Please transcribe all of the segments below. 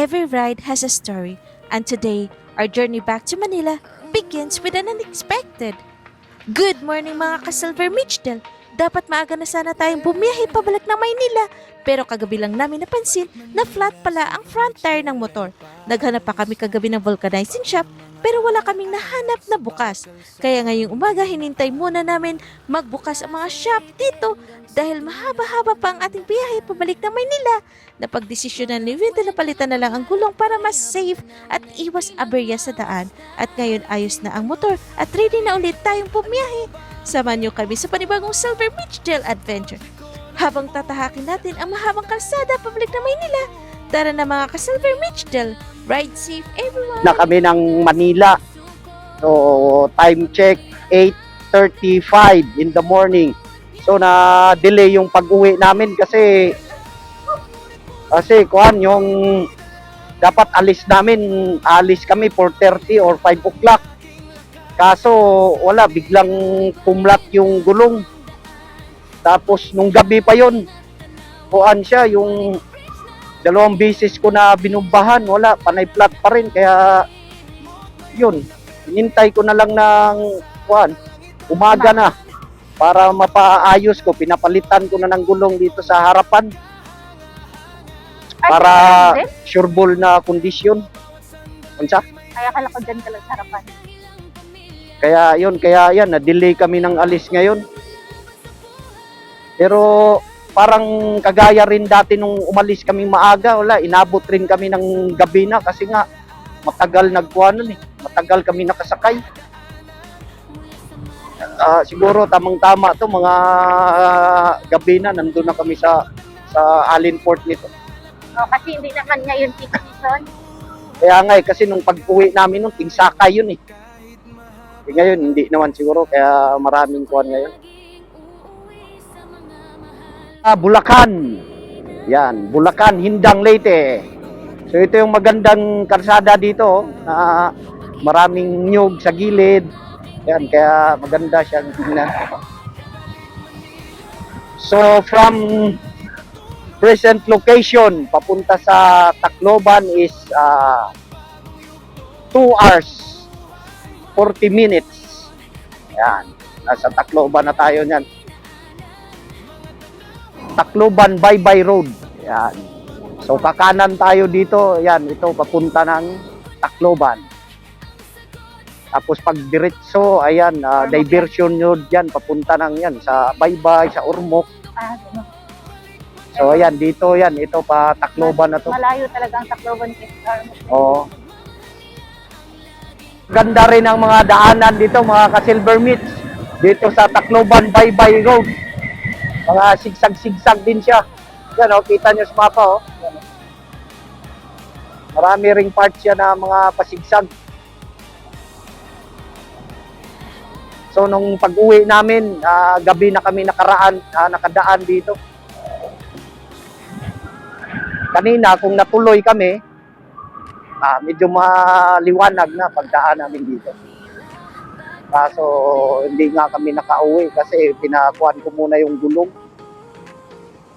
Every ride has a story, and today, our journey back to Manila begins with an unexpected. Good morning mga ka-Silver Mitchell! Dapat maaga na sana tayong bumiyahe pabalik ng Maynila, pero kagabi lang namin napansin na flat pala ang front tire ng motor. Naghanap pa kami kagabi ng vulcanizing shop, pero wala kaming nahanap na bukas. Kaya ngayong umaga hinintay muna namin magbukas ang mga shop dito dahil mahaba-haba pa ang ating biyahe pabalik ng Maynila. Napagdesisyonan ni Winter na palitan na lang ang gulong para mas safe at iwas aberya sa daan. At ngayon ayos na ang motor at ready na ulit tayong pumiyahe. Samahan niyo kami sa panibagong Silver Mitchell Adventure. Habang tatahakin natin ang mahabang kalsada pabalik ng Maynila. Tara na mga ka-Silver Mitchell. Ride safe everyone! Na kami ng Manila. So, time check, 8:35 in the morning. So, na-delay yung pag-uwi namin kasi yung dapat alis kami 4:30 or 5 o'clock. Kaso, wala, biglang pumlat yung gulong. Tapos, nung gabi pa yun, yung dalawang beses ko na binumbahan, wala, panay flat pa rin. Kaya, yun, hinintay ko na lang ng umaga na para mapaayos ko. Pinapalitan ko na ng gulong dito sa harapan para sureball na kondisyon. Unsa? Kaya akala ko dyan ka lang sa harapan. Kaya yan, na-delay kami ng alis ngayon. Pero parang kagaya rin dati nung umalis kami maaga, wala, inabot rin kami ng gabi na kasi nga matagal matagal kami nakasakay. Siguro tamang-tama to, mga gabi na nandun na kami sa Allen Port nito. Kasi hindi naman ngayon peak season. Kaya nga kasi nung pag-uwi namin nung tingsakay yun eh. Ngayon hindi naman siguro, kaya maraming kuwan ngayon. Bulacan. Yan, Bulacan, Hindang, Leyte. So ito yung magandang kalsada dito na maraming nyug sa gilid. Yan, kaya maganda siyang tingnan. So from present location papunta sa Tacloban is 2 hours 40 minutes. Yan, nasa Tacloban na tayo niyan. Tacloban Baybay Road. Yan. So kakanan tayo dito, yan, ito papunta ng Tacloban. Tapos pag diretso, ayan, diversion nyo dyan, papunta ng yan, sa Baybay, sa Ormoc. Gano'n. So ayan, dito yan, ito pa Tacloban na to. Malayo talaga ang Tacloban kay Ormoc. Oo. Ganda rin ang mga daanan dito, mga ka-Silver Meats. Dito sa Tacloban Baybay Road. Mga sigsag-sigsag din siya. Yan, kita nyo sa mapa, Yan, marami ring parts siya na mga pasigsag. So, nung pag-uwi namin, gabi na kami nakadaan dito. Kanina, kung natuloy kami, medyo maliwanag na pagdaan namin dito. Kaso hindi nga kami nakauwi kasi pinakuan ko muna yung gulong.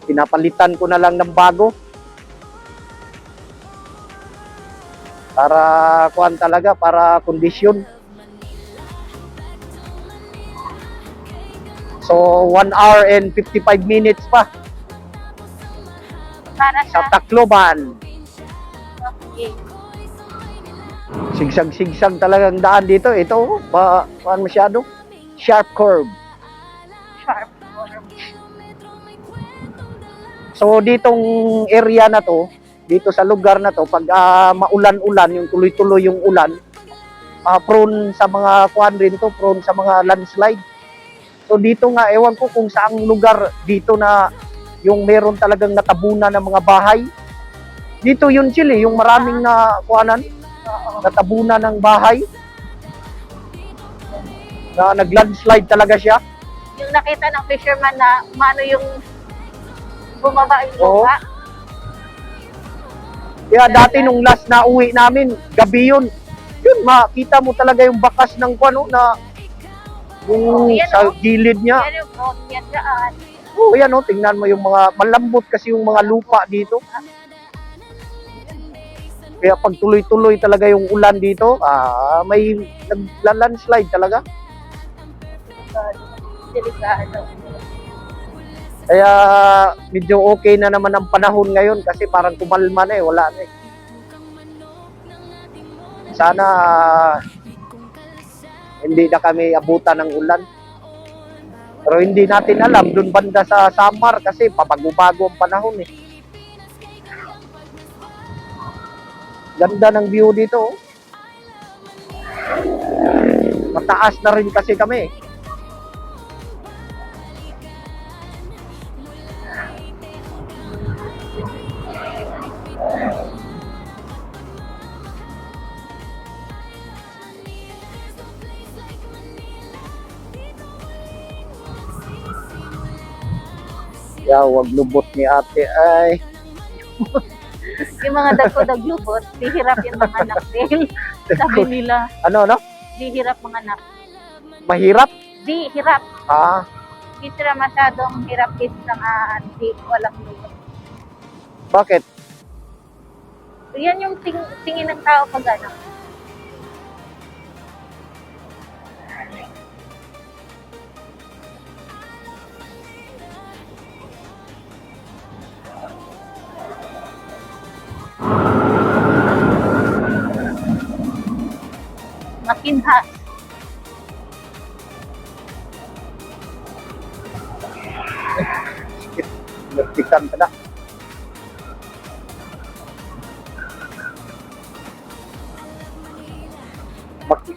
Pinapalitan ko na lang ng bago. Para kuan talaga, para kondisyon. So 1 hour and 55 minutes pa Para sa sa Tacloban. okay. Sigsag-sigsag talagang daan dito. Ito, masyado sharp curve. Sharp. So ditong area na to, dito sa lugar na to, pag maulan-ulan, yung tuloy-tuloy yung ulan, prone sa mga kuan rin to, prone sa mga landslide. So dito nga, ewan ko kung saang lugar dito na yung meron talagang natabunan ng mga bahay. Dito yun Chile, yung maraming na kuanan, natabunan ng bahay. Na nag-landslide talaga siya. Yung nakita ng fisherman na umano yung bumaba yung Oo. lupa. Kaya dati nung last na uwi namin, gabi yun. Yun, makita mo talaga yung bakas ng kuano na yung yan, sa gilid niya. Yan yung boat, yan daan. Oh, yan tingnan mo yung mga malambot kasi yung mga lupa dito. Kaya pag tuloy-tuloy talaga yung ulan dito, may nagla-landslide talaga. Delikado. Kaya medyo okay na naman ang panahon ngayon kasi parang kumalma na wala na Sana hindi na kami abutan ng ulan. Pero hindi natin alam doon banda sa Samar kasi pabago-bago ang panahon Ganda ng view dito. Mataas na rin kasi kami. Wag lubot ni ate ay. Yung mga dagko-daglubot, dihirap yung mga anak din. Sabi nila, Ano? dihirap mga anak. Mahirap? Dihirap. Ah, Hindi sila masyadong hirap is di walang lubot. bakit? Yan yung tingin ng tao pag ano. Makinhas. Nagtikan ka na.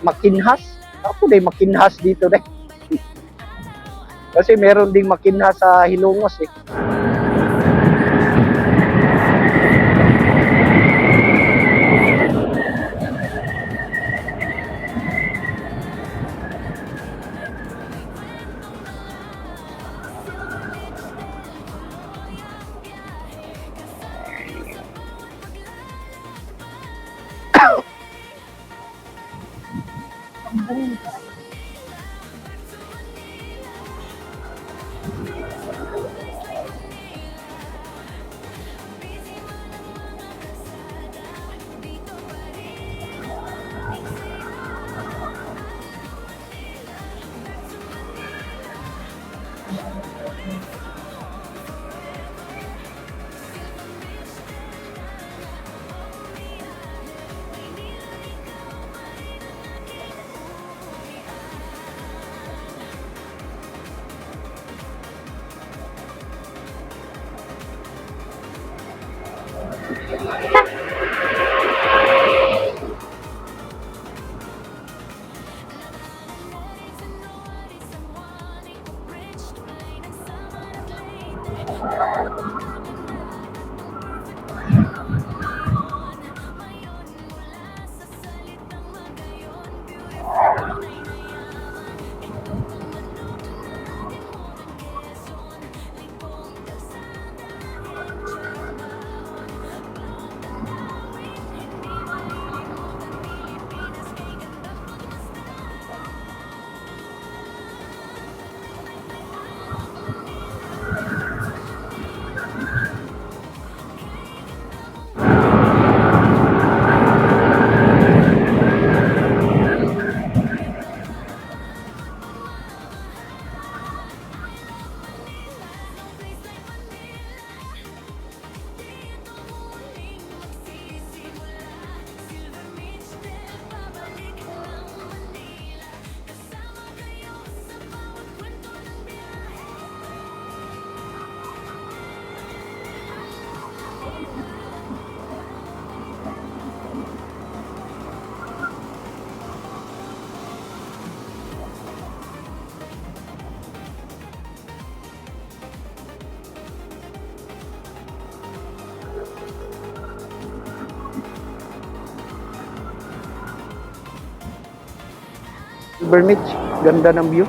Makinhas? Ako din makinhas dito rin. Kasi meron ding makinhas sa Hilongos Bernich, ganda ng view.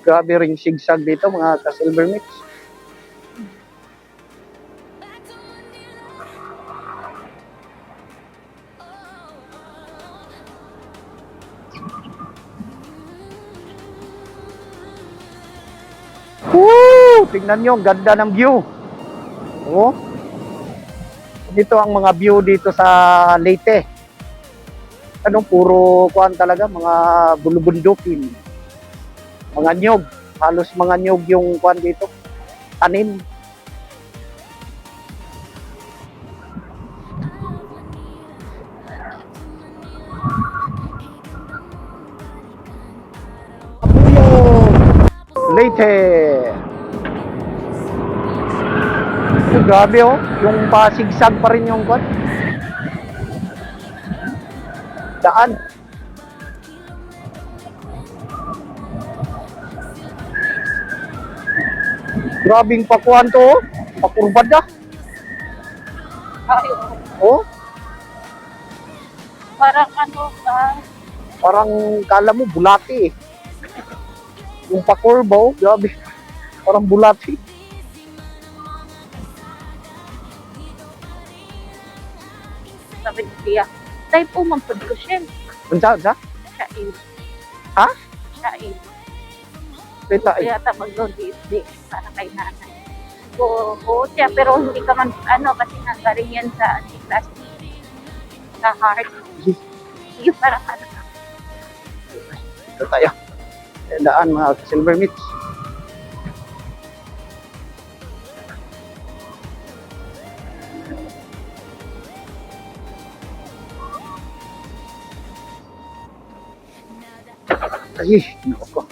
Grabe ring sigsag dito mga ka-Silver Mix. Woo! Tingnan nyo, ang ganda ng view. Oh. Dito ang mga view dito sa Leyte. Puro kuan talaga, mga bulubundukin. Mga nyog. Halos mga nyog yung kuan dito. Tanim. Leyte. Oh, grabe oh, yung pasigsag pa rin yung kwan. Daan. Grabing pakuan to oh. Pakurbad na. Ay, Oh, parang ano, parang kala mo bulati eh. Yung pakurba oh, grabe. Parang bulati. sabi ni Tia, type O man pud ko siya. Unsa? Siya Ha? Siya Kita eh. Kaya tabag doon di para kay nanay. Oo siya, pero hindi ka man, kasi nanggaling yan sa class sa heart. Yung parang Ito tayo. Daan mga Silver Meats. Ay, naku.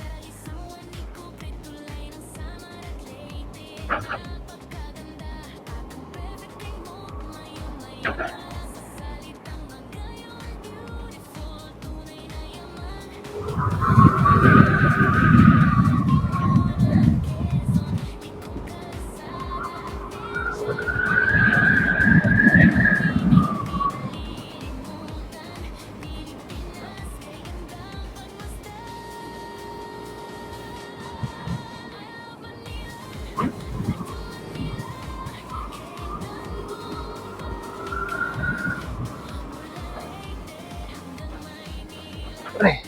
Ay,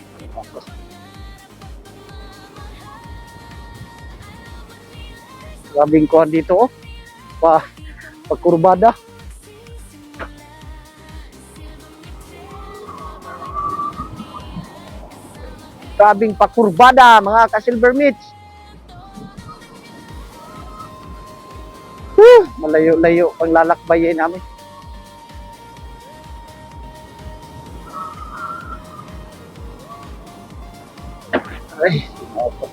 grabing kuhan dito oh. Pagkurbada. Grabing pakurbada mga ka-Silver Meats. Malayo-layo pang lalakbayin namin. Ay, opo.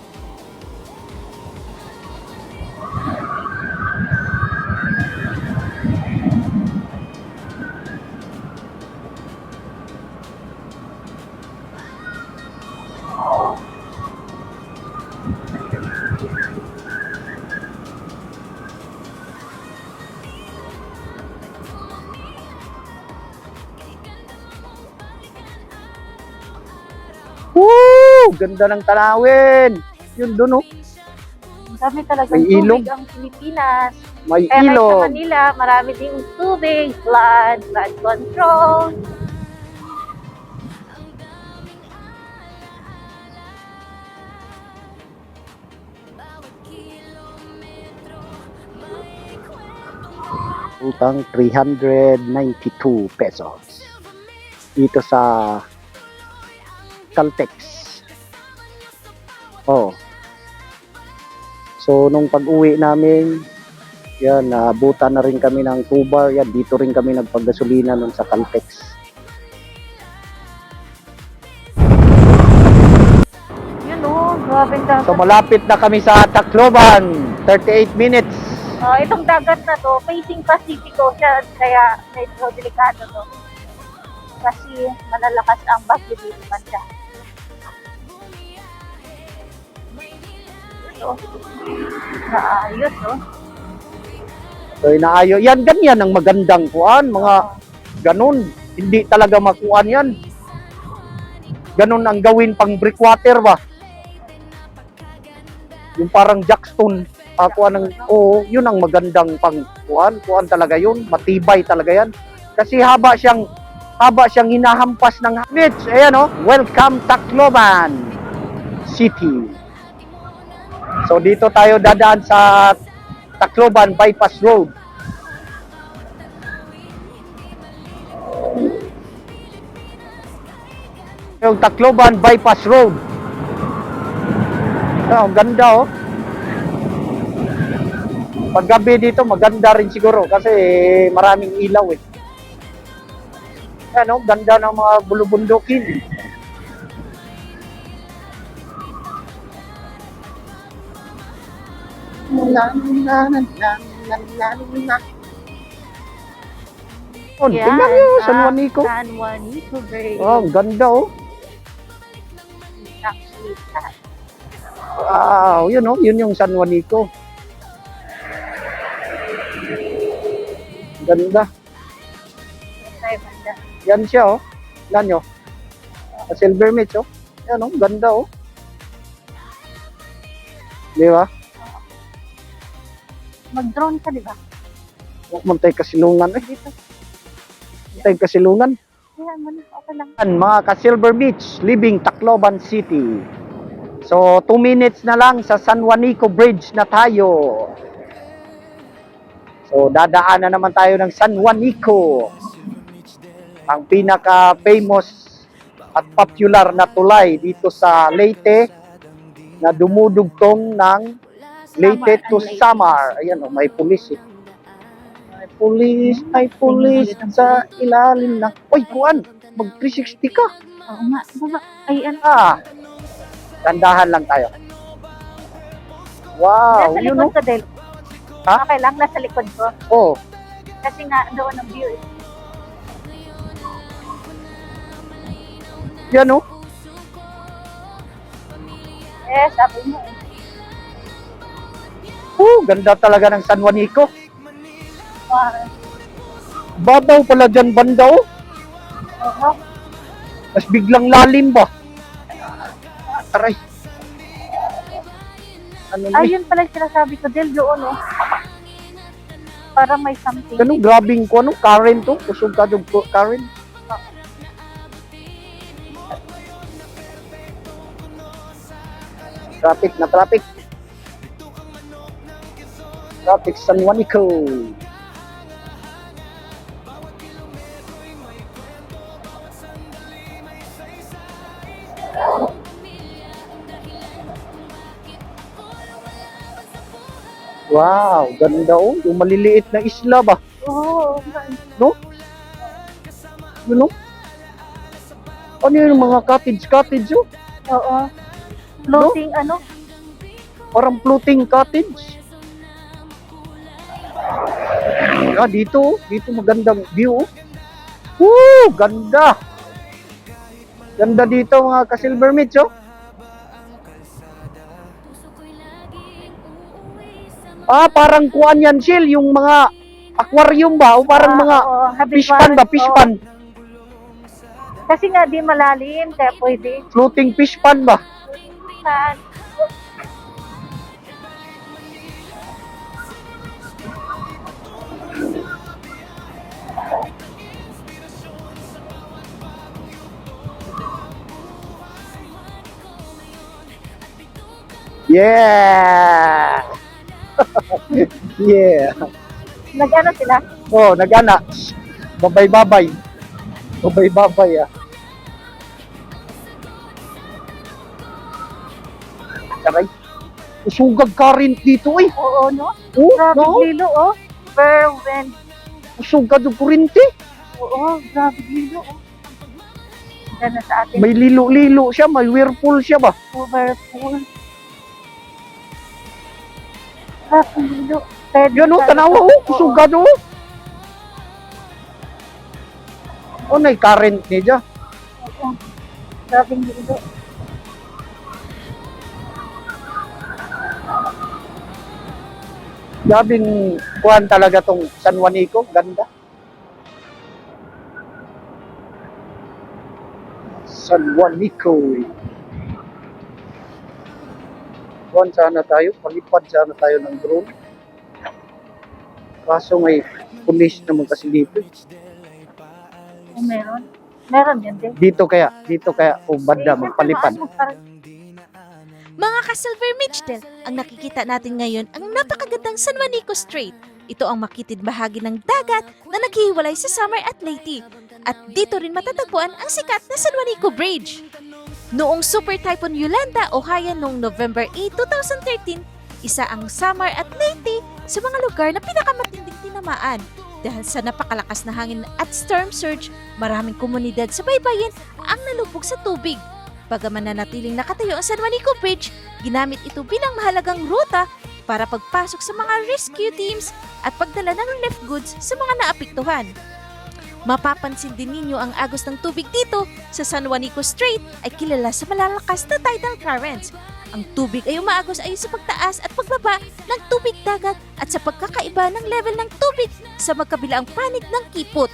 Woo! Ganda ng tanawin. Yun dun oh. ang dami talagang May ilog. tubig ang Pilipinas. May Kaya kahit sa ilog. Manila, marami ding tubig, flood control. Utang 392 pesos. Dito sa Caltex. Oh. So nung pag-uwi namin, yan, naabutan na rin kami ng 2 bar. Yan, dito rin kami nagpagasolina nun sa Caltex. Yun oh, grabe ang dagat. So malapit na kami sa Tacloban. 38 minutes. Itong dagat na to, facing Pacifico siya, kaya medyo delikado to. Kasi malalakas ang bagyo dito banda. So, naayos oh. So inaayo. Yan, ganyan ang magandang kuan. Mga ganun. Hindi talaga makuan yan. Ganun ang gawin pang breakwater ba? Yung parang jackstone. Yun ang magandang kuan talaga yun. Matibay talaga yan. Kasi haba siyang hinahampas ng Mitch. Ayan oh, welcome Tacloban City. So dito tayo dadaan sa Tacloban Bypass Road. Yung Tacloban Bypass Road. Oh, ang ganda oh. Paggabi dito maganda rin siguro kasi maraming ilaw eh. Ano, ganda ng mga bulubundukin. Oh, tingnan nyo, San Juanico. San Juanico Bridge. Oh, ang ganda oh. Wow, yun oh, yun yung San Juanico. Ganda. Ay, banda. Yan siya oh. Yan nyo. Silver Mitch oh. Yan oh, ganda oh. Di ba? Mag-drone ka, di ba? Muntay kasilungan eh. Dito. Muntay kasilungan. Kaya mo na, okay lang. Yan, mga ka-Silver Beach, leaving Tacloban City. So, 2 minutes na lang sa San Juanico Bridge na tayo. So, dadaan na naman tayo ng San Juanico. Ang pinaka-famous at popular na tulay dito sa Leyte na dumudugtong ng Leyte to Samar. Ayan, oh, may pulis eh. May pulis sa ilalim ng... Uy, kuan! Mag-360 ka! Oo nga, baba. Ay, ano? Tandahan lang tayo. Wow, Nasa you likod know? ko, Del. Ha? Okay lang, nasa likod ko. Oh, Kasi nga, doon ang view. yan oh. Sabi mo eh. Ganda talaga ng San Juanico. Wow. Babaw pala dyan banda oh. Oo. Mas biglang lalim ba? Aray. Ano na? Ayun pala yung sinasabi ko, Del, doon oh. Parang may something. Ganun, grabing ko ano, current to. Kusog ka yung current. Traffic na traffic. Traffic San Juanico. Wow, ganda oh. Yung maliliit na isla ba? Oo. No? You know? Ano yung mga cottage oh? Oo. Floating, ano? Parang floating cottage. Dito magandang view. Ganda. Ganda dito mga ka-Silver Mitch oh. Parang kuan yan, Shil, yung mga aquarium ba? O parang mga fish pan ba? Fish pan. Kasi nga di malalim, kaya pwede. Floating fish pan ba? Yeah! Yeah! Nag-ano sila? Oh, nagana. Babay-babay. Babay-babay ah. Aray. Usugag current dito eh. Oo, no? Oh, Grabe no? lilo, oh. Whirlwind. Usugad yung kurente. Oo, grabe lilo, oh. Gana sa atin. May lilo-lilo siya, may whirlpool siya ba? Overpool. Grabe lilo. Pwede Yan oh, tayo- tanawa oh, Oo. usugad oh. Oh, may current niya. Oo. Grabe lilo. Gabing kuhan talaga tong San Juanico, ganda. San Juanico. Kuhan sana tayo, palipad sana tayo ng drone. Kaso may pulis naman kasi dito. Oh, meron. Meron yan din. Dito kaya kung banda magpalipad. Mga ka-Silver Mitchell, ang nakikita natin ngayon ang napakagandang San Juanico Strait. Ito ang makitid bahagi ng dagat na naghihiwalay sa Samar at Leyte. At dito rin matatagpuan ang sikat na San Juanico Bridge. Noong Super Typhoon Yolanda o Haiyan noong November 8, 2013, isa ang Samar at Leyte sa mga lugar na pinakamatinding tinamaan. Dahil sa napakalakas na hangin at storm surge, maraming komunidad sa baybayin ang nalubog sa tubig. Bagaman nanatiling nakatayo ang San Juanico Bridge, ginamit ito bilang mahalagang ruta para pagpasok sa mga rescue teams at pagdala ng relief goods sa mga naapektuhan. Mapapansin din ninyo ang agos ng tubig dito sa San Juanico Strait ay kilala sa malalakas na tidal currents. Ang tubig ay umaagos ayon sa pagtaas at pagbaba ng tubig dagat at sa pagkakaiba ng level ng tubig sa magkabilang panig ng kipot.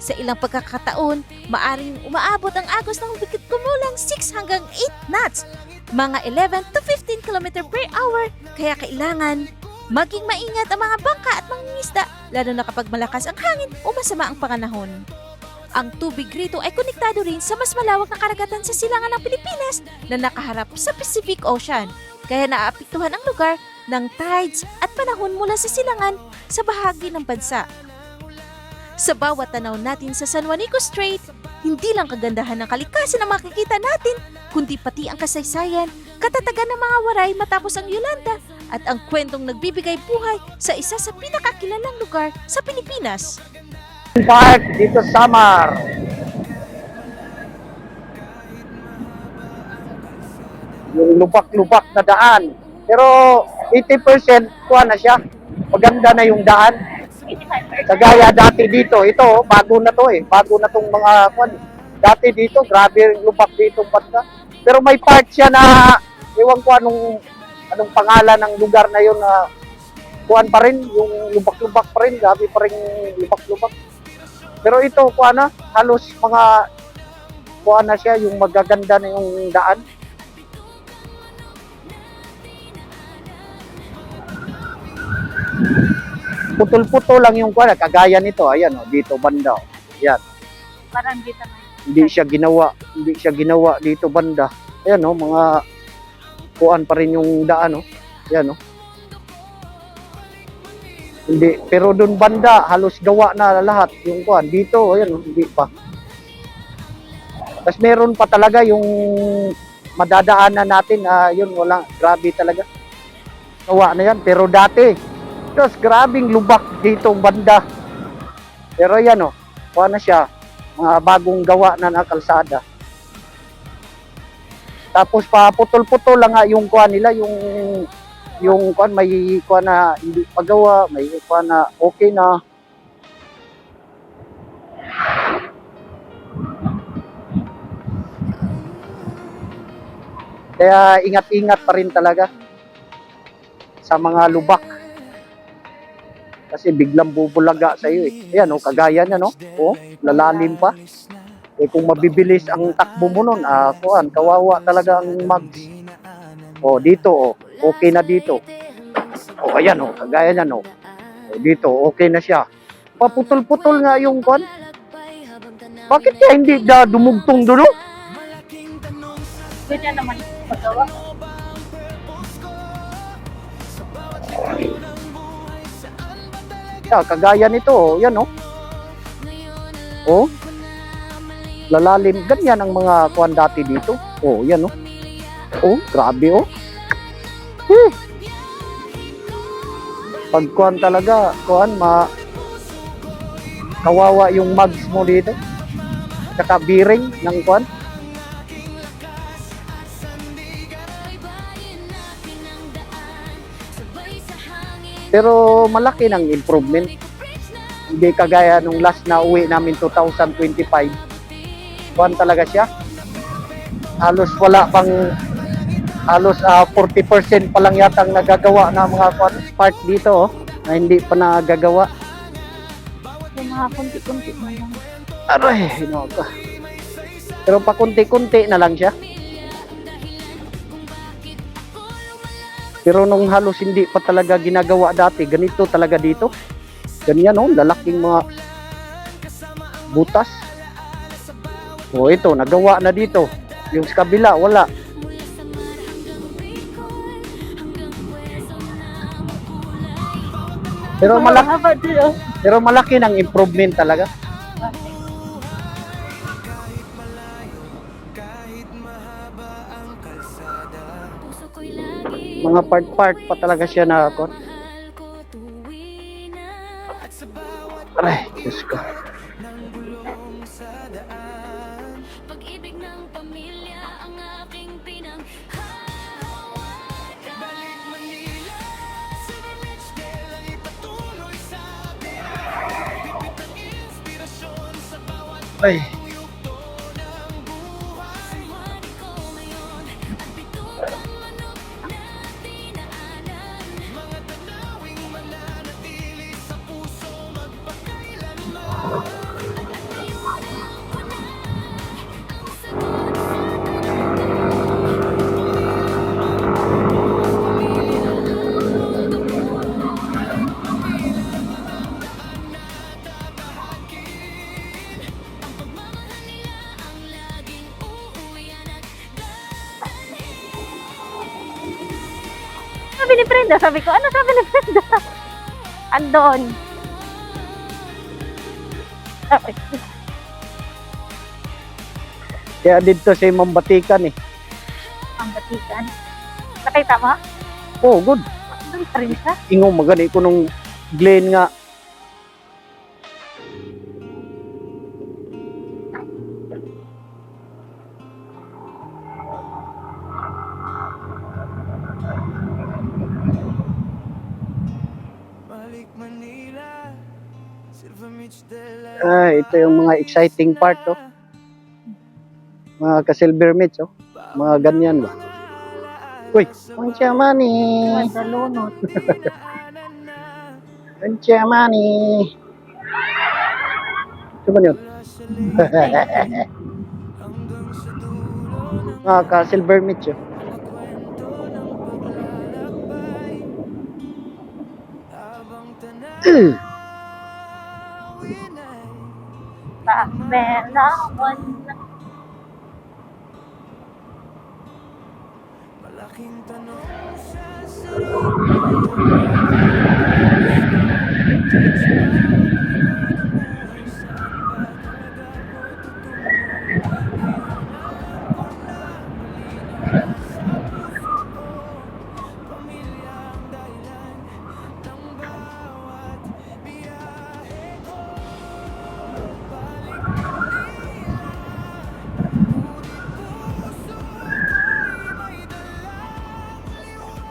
Sa ilang pagkakataon, maaring umaabot ang agos ng bigit kumulang 6 hanggang 8 knots, mga 11 to 15 km per hour, kaya kailangan maging maingat ang mga bangka at mangingisda, lalo na kapag malakas ang hangin o masama ang panganahon. Ang tubig rito ay konektado rin sa mas malawak na karagatan sa silangan ng Pilipinas na nakaharap sa Pacific Ocean, kaya naaapektuhan ang lugar ng tides at panahon mula sa silangan sa bahagi ng bansa. Sa bawat tanaw natin sa San Juanico Strait, hindi lang kagandahan ng kalikasan ang makikita natin, kundi pati ang kasaysayan, katatagan ng mga waray matapos ang Yolanda, at ang kwentong nagbibigay buhay sa isa sa pinakakilalang lugar sa Pilipinas. Park dito sa Samar. Yung lubak-lubak na daan. Pero 80% kuha na siya. Maganda na yung daan. 85%. Kagaya dati dito, ito bago na to bago na tong mga kuan. Dati dito, grabe yung lubak dito banda. Pero may part siya na ewan ko anong pangalan ng lugar na yun na kuan pa rin, yung lubak-lubak pa rin, grabe pa rin lubak-lubak. Pero ito kuan na, halos mga kuan na siya, yung magaganda na yung daan. Putol-putol lang yung kuan, kagaya nito, ayan dito banda. Yan. Parang dito na. Hindi siya ginawa dito banda. Ayan mga kuan pa rin yung daan Ayan Hindi, pero doon banda halos gawa na lahat yung kuan. Dito ayan hindi pa. Tapos meron pa talaga yung madadaanan natin yun wala, grabe talaga. Gawa na yan, pero dati tapos grabing lubak dito banda. Pero yan kuan na siya, mga bagong gawa na kalsada. Tapos pa putol-putol lang yung kuan nila, yung kuan may kuan na hindi pagawa, may kuan na okay na. Kaya ingat-ingat pa rin talaga sa mga lubak. Kasi biglang bubulaga sa iyo Ayan kagaya niya lalalim pa. Kung mabibilis ang takbo mo nun, kuan, kawawa talaga ang mags. Dito okay na dito. Ayan kagaya niyan dito okay na siya. Paputol-putol nga yung kuan. Bakit kaya hindi dumugtong doon Pwede naman pagawa. Kagaya nito yan lalalim, ganyan ang mga kuan dati dito. Yan grabe Pag kuan talaga, kuan kawawa yung mags mo dito. Saka bearing ng kuan. Pero malaki ng improvement. Hindi kagaya nung last na uwi namin 2025. Kuan talaga siya. Halos wala pang 40% pa lang yata ang nagagawa na mga part dito na hindi pa nagagawa. Yung mga kunti-kunti mo lang. Aray, ka. Pero pa kunti-kunti na lang siya. Pero nung halos hindi pa talaga ginagawa dati, ganito talaga dito. Ganyan oh, lalaking mga butas. O ito, nagawa na dito. Yung sa kabila, wala. Pero malaki, Haba din, oh. pero malaki ng improvement talaga. Mga part-part pa talaga siya na ako. Ay, Diyos ko. Pag-ibig ng pamilya ang aking Balik Manila, sa village del ang ipatuloy sa atin. Bibit ng inspirasyon sa bawat Ay, yugto ng buhay. Sumani ko ngayon at bitugang manok na dinaanan. Mga tanawing mananatili sa puso magpakailanman. Sabi ni Brenda, sabi ko, ano sabi ni Brenda? Andon. Okay. kaya dito sa imong batikan eh. Ang batikan. Nakita mo? Oh, good. Doon pa rin siya. Ingong magani ko nung Glen nga. Balik Manila, Silver Beach del Ito yung mga exciting part oh. Mga ka-silver mitch oh. Mga ganyan ba. Uy, ang chamani. Dalunot. Ang chamani. Ito ba yun? Mga ka-silver mitch oh. Meron Malaking tanong sa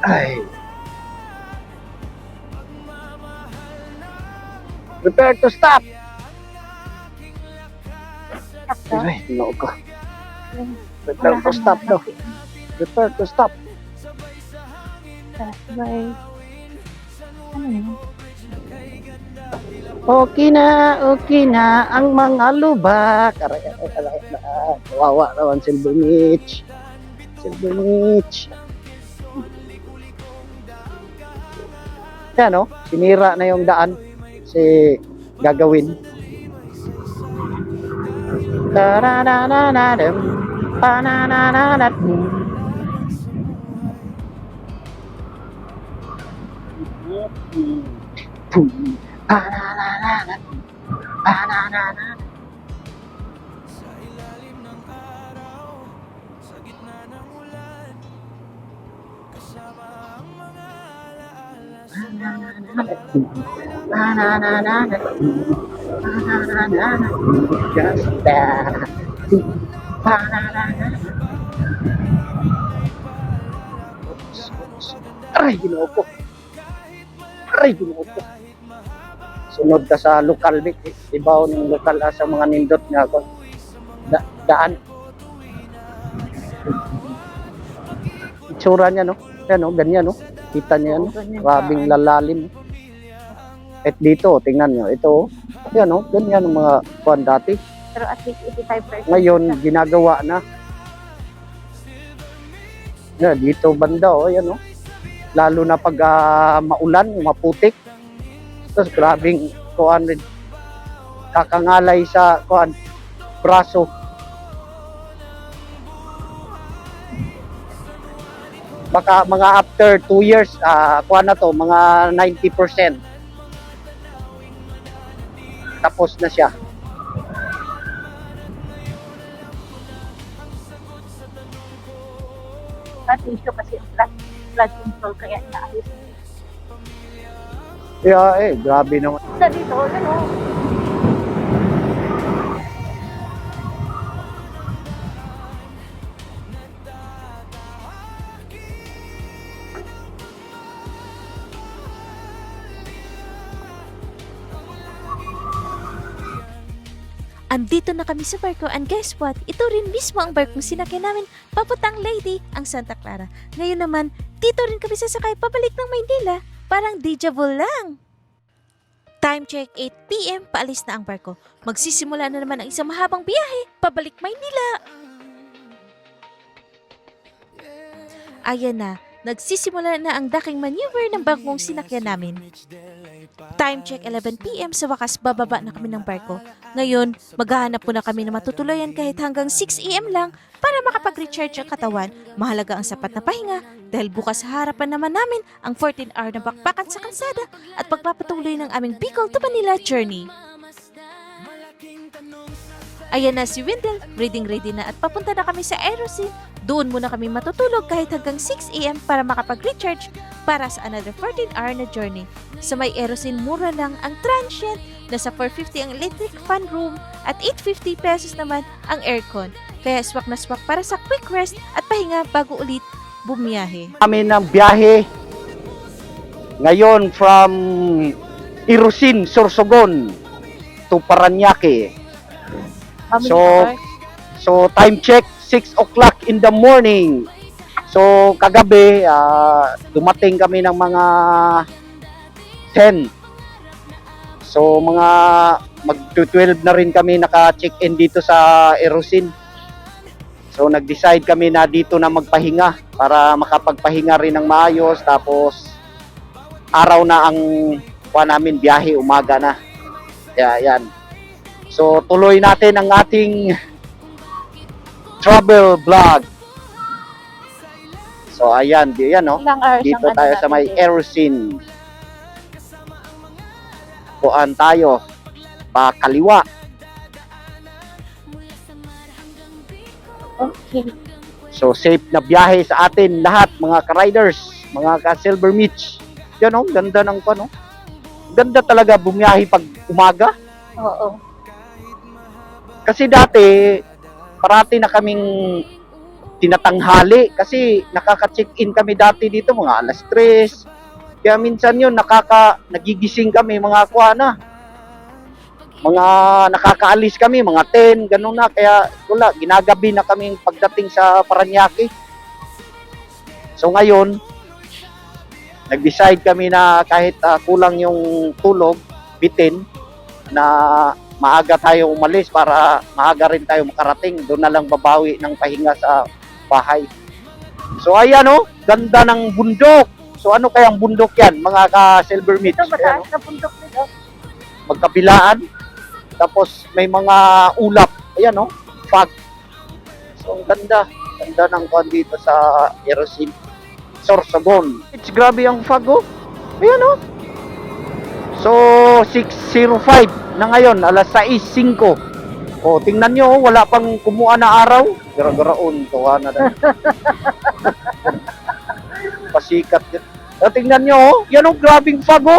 Ay. Prepare to stop. Ay, no ko. Prepare to stop daw. Prepare to stop. Sabay. Ano yun? Okay na ang mga lubak. Aray. Kawawa naman Silver Mitch. Silver Mitch. Yan, no? Sinira na yung daan. Kasi gagawin. Taranananadam, pananananat. Pananananat. Pananananat. Sa ilalim ng araw, sa gitna ng ulan, kasama ang mga alaala sa bawat Pananananat. Pananananat. Just that. Pananananat. Aray, ginoo ko. Aray, ginoo ko. Sunod ka sa lokal bit. Ibaw ng lokal sa mga nindot nga ako. Daan. Itsura niya, no? Yan, no? Ganyan, no? Kita niya, no? Grabing lalalim. At dito, tingnan nyo. Ito, yan, no? Ganyan ang mga kuwan dati. Pero at least 85%. Ngayon, ginagawa na. Yan, dito banda, oh. Yan, no? lalo na pag maulan, maputik. Tapos grabing kuan rin, kakangalay sa kuan braso. Baka mga after 2 years, kuan na to, mga 90%. Tapos na siya. At issue kasi yung blood control kaya naayos. Yeah, grabe naman. Sa dito, ano? Andito na kami sa barko and guess what? Ito rin mismo ang barkong sinakyan namin papuntang Lady, ang Santa Clara. Ngayon naman, dito rin kami sasakay pabalik ng Maynila. Parang deja vu lang. Time check, 8 PM, paalis na ang barko. Magsisimula na naman ang isang mahabang biyahe, pabalik Maynila. Ayan na, nagsisimula na ang daking maneuver ng barkong sinakyan namin. Time check 11 PM, sa wakas bababa na kami ng barko. Ngayon, maghahanap po na kami na matutuluyan kahit hanggang 6 AM lang para makapag-recharge ang katawan. Mahalaga ang sapat na pahinga dahil bukas sa harapan naman namin ang 14-hour na bakbakan sa kalsada at pagpapatuloy ng aming Bicol to Manila journey. Ayan na si Wendell, ready na at papunta na kami sa Aerosine. Doon muna kami matutulog kahit hanggang 6 AM para makapag-recharge para sa another 14-hour na journey. Sa may Aerosine, mura lang ang transient, nasa 450 ang electric fan room at 850 pesos naman ang aircon. Kaya swak na swak para sa quick rest at pahinga bago ulit bumiyahe. Kami ng biyahe ngayon from Irusin, Sorsogon to Paranaque. So time check 6 o'clock in the morning. So kagabi dumating kami ng mga 10. So mga mag-12 na rin kami naka-check-in dito sa Erosin. So nag-decide kami na dito na magpahinga para makapagpahinga rin ng maayos, tapos araw na ang namin, biyahe umaga na. Kaya yan. So tuloy natin ang ating travel vlog. So ayan, no? Ilang hours Dito ang tayo ano sa may natin? Erosin. Kuan tayo pa kaliwa. Okay. So safe na biyahe sa atin lahat, mga ka-riders, mga ka-Silver Mitch. Yan oh, ganda ng ano. Ganda talaga bumiyahe pag umaga. Oo. Kasi dati parati na kaming tinatanghali kasi nakaka-check-in kami dati dito mga alas 3. Kaya minsan yun nagigising kami mga kuana. Mga nakakaalis kami mga 10, ganun na, kaya wala, ginagabi na kami pagdating sa Paranaque. So ngayon nag-decide kami na kahit kulang yung tulog, bitin na maaga tayo umalis para maaga rin tayo makarating. Doon na lang babawi ng pahinga sa bahay. So ayan oh, ganda ng bundok. So ano kayang bundok yan, mga ka-Silver Mitch? Ito, mataas na bundok nito. Magkabilaan. Tapos may mga ulap. Ayan oh, fog. So ang ganda. Ganda ng kuwan dito sa Erosin, Sorsogon. It's grabe ang fog oh. Ayan oh. So 6:05 na ngayon, alas 6:05. O, tingnan nyo, wala pang kumuha na araw. Gara-garaon, tuwa na dahil. Pasikat yun. O, tingnan nyo, yan o, grabing fog o.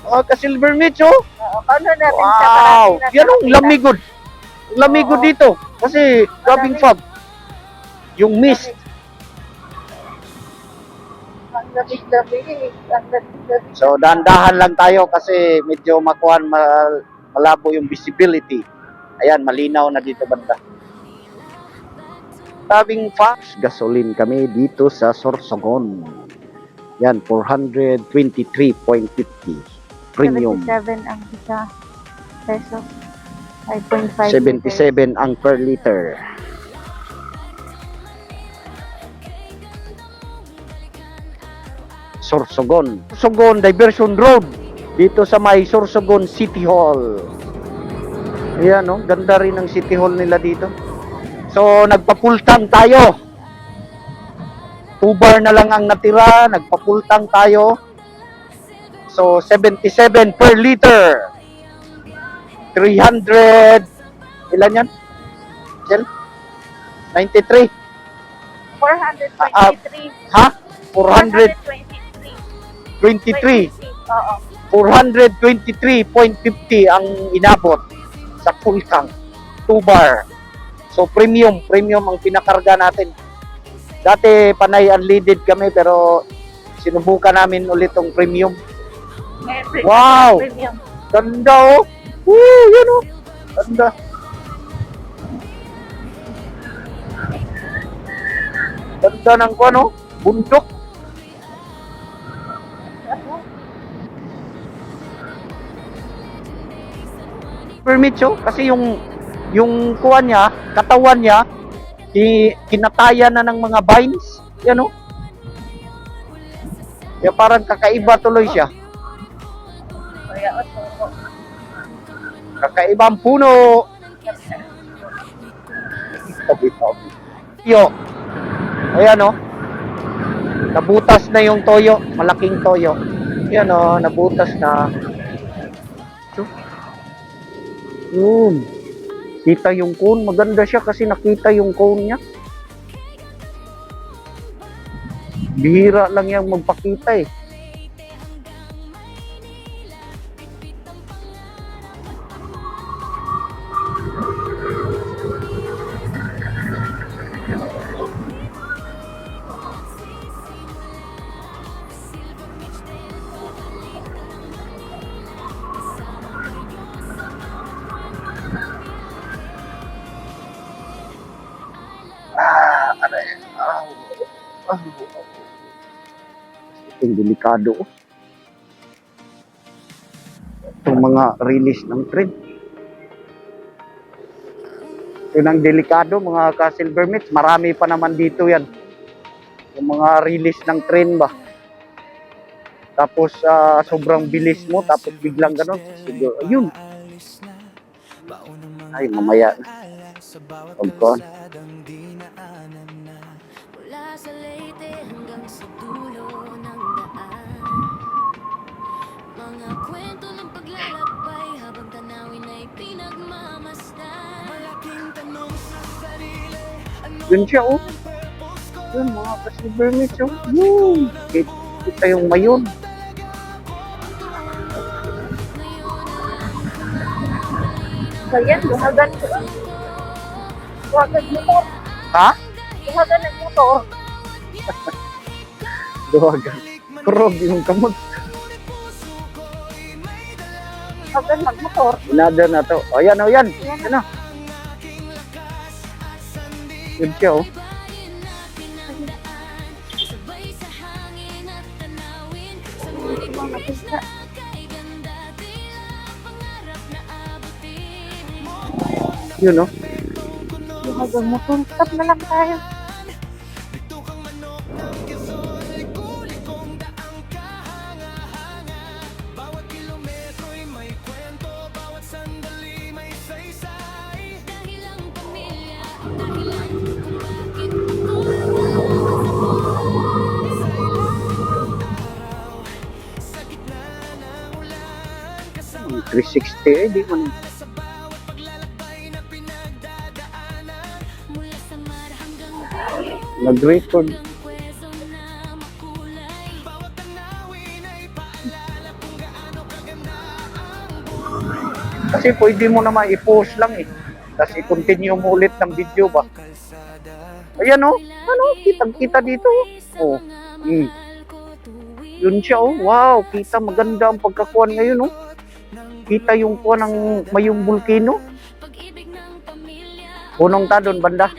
Ka-Silver Mitch o. Oo, paano natin Wow, yan o, lamigod. Lamigod Oo. dito. Kasi grabing fog. Yung mist. Ang labig-labig. Ang labig-labig. So, dahan-dahan lang tayo kasi medyo makuhan, malabo yung visibility. Ayan, malinaw na dito banda. Tabing Fox, gasoline kami dito sa Sorsogon. Yan, 423.50 premium. 77 ang isa peso. 5.5 77 ang per liter. Sorsogon. Sorsogon Diversion Road dito sa may Sorsogon City Hall. Ayan, no? Ganda rin ang City Hall nila dito. So, nagpapultang tayo. 2 bar na lang ang natira. Nagpapultang tayo. So, 77 per liter. 300. Ilan yan? Jen? 93. 423. Ha? 423. 423. Oo. 423.50 ang inabot sa full tank. 2 bar. So, premium ang pinakarga natin. Dati, panay unleaded kami, pero sinubukan namin ulit tong premium. May premium. Wow! Premium. Ganda, oh! Woo! Yan, oh! Ganda. Ganda ng ano? Bundok. Permit siya, kasi yung kuwan niya, katawan niya, kinataya na ng mga vines. Yan, oh. Kaya parang kakaiba tuloy siya. Kaya, oto. Kakaibang puno. Yo. Ayan, oh. Nabutas na yung toyo. Malaking toyo. Ayan, oh. Nabutas na. Yun. Kita yung cone. Maganda siya kasi nakita yung cone niya. Bihira lang yung magpakita eh. Itong delikado. Itong mga release ng train. Yun ang delikado mga ka-silver meats. Marami pa naman dito yan. Yung mga release ng train ba. Tapos sobrang bilis mo. Tapos biglang ganun. Siguro, ayun. Ay, mamaya na. Pagkon. Mula sa Leyte hanggang sa dulo ng daan, mga kwento ng paglalakbay habang tanawin ay pinagmamasdan. Malaking tanong sa sarili, ano Yun siya, oh. Yun, mga ka-silver meats, oh. Yun. Kita yung mayon. Kaya, luhagan ko. Luhagan motor. Ha? Luhagan ng motor. Duwagan. Kurog yung kamot. Luhagan ng motor. Inada na to. O, yan, o, yan. Yan na. Yun siya, oh. Sabay sa hangin at tanawin, sa Hindi mo makita. kay ganda, tila pangarap na abutin. Yun, oh. Luhagan motor. Stop na lang tayo. ito kang manok ng Quezon, kulit kong daang kahanga-hanga. Bawat kilometro'y may kwento, bawat sandali may saysay. Dahil ang pamilya, dahilan kung bakit ako Sa gitna ng ulan, kasama 360, eh, di man. sa bawat paglalakbay na pinagdadaanan. mula sa mar hanggang Nag-record. ng Quezon na makulay. Bawat tanawin ay paalala kung gaano kaganda ang buhay. Kasi pwede mo naman i-post lang eh. Tapos i-continue mo ulit ng video ba. Ayan, oh. Ano, kitang-kita dito. Oh. Mm. Yun siya, oh. Wow, kita maganda ang pagkakuan ngayon, oh. Kita yung kuwan ng mayong bulkino. Pag-ibig ng pamilya, Punong ta doon banda.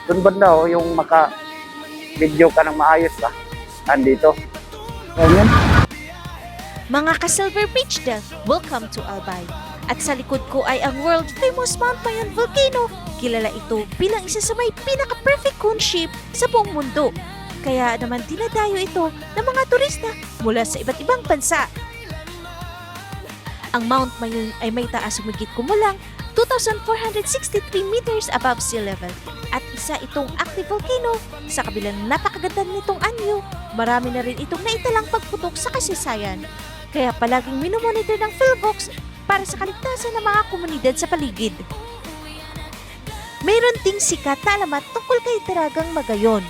Doon banda, oh, yung maka-video ka ng maayos ba. Andito. Ayan. Mga ka-Silver Beach Del, welcome to Albay. At sa likod ko ay ang world famous Mount Mayon volcano. Kilala ito bilang isa sa may pinaka-perfect cone shape sa buong mundo. Kaya naman dinadayo ito ng mga turista mula sa iba't ibang bansa. Ang Mount Mayon ay may taas humigit kumulang 2,463 meters above sea level at isa itong active volcano. Sa kabilang napakaganda nitong anyo, marami na rin itong naitalang pagputok sa kasaysayan. Kaya palaging minomonitor ng Philbox para sa kaligtasan ng mga komunidad sa paligid. Mayroon ding sikat na alamat tungkol kay Dalagang Magayon.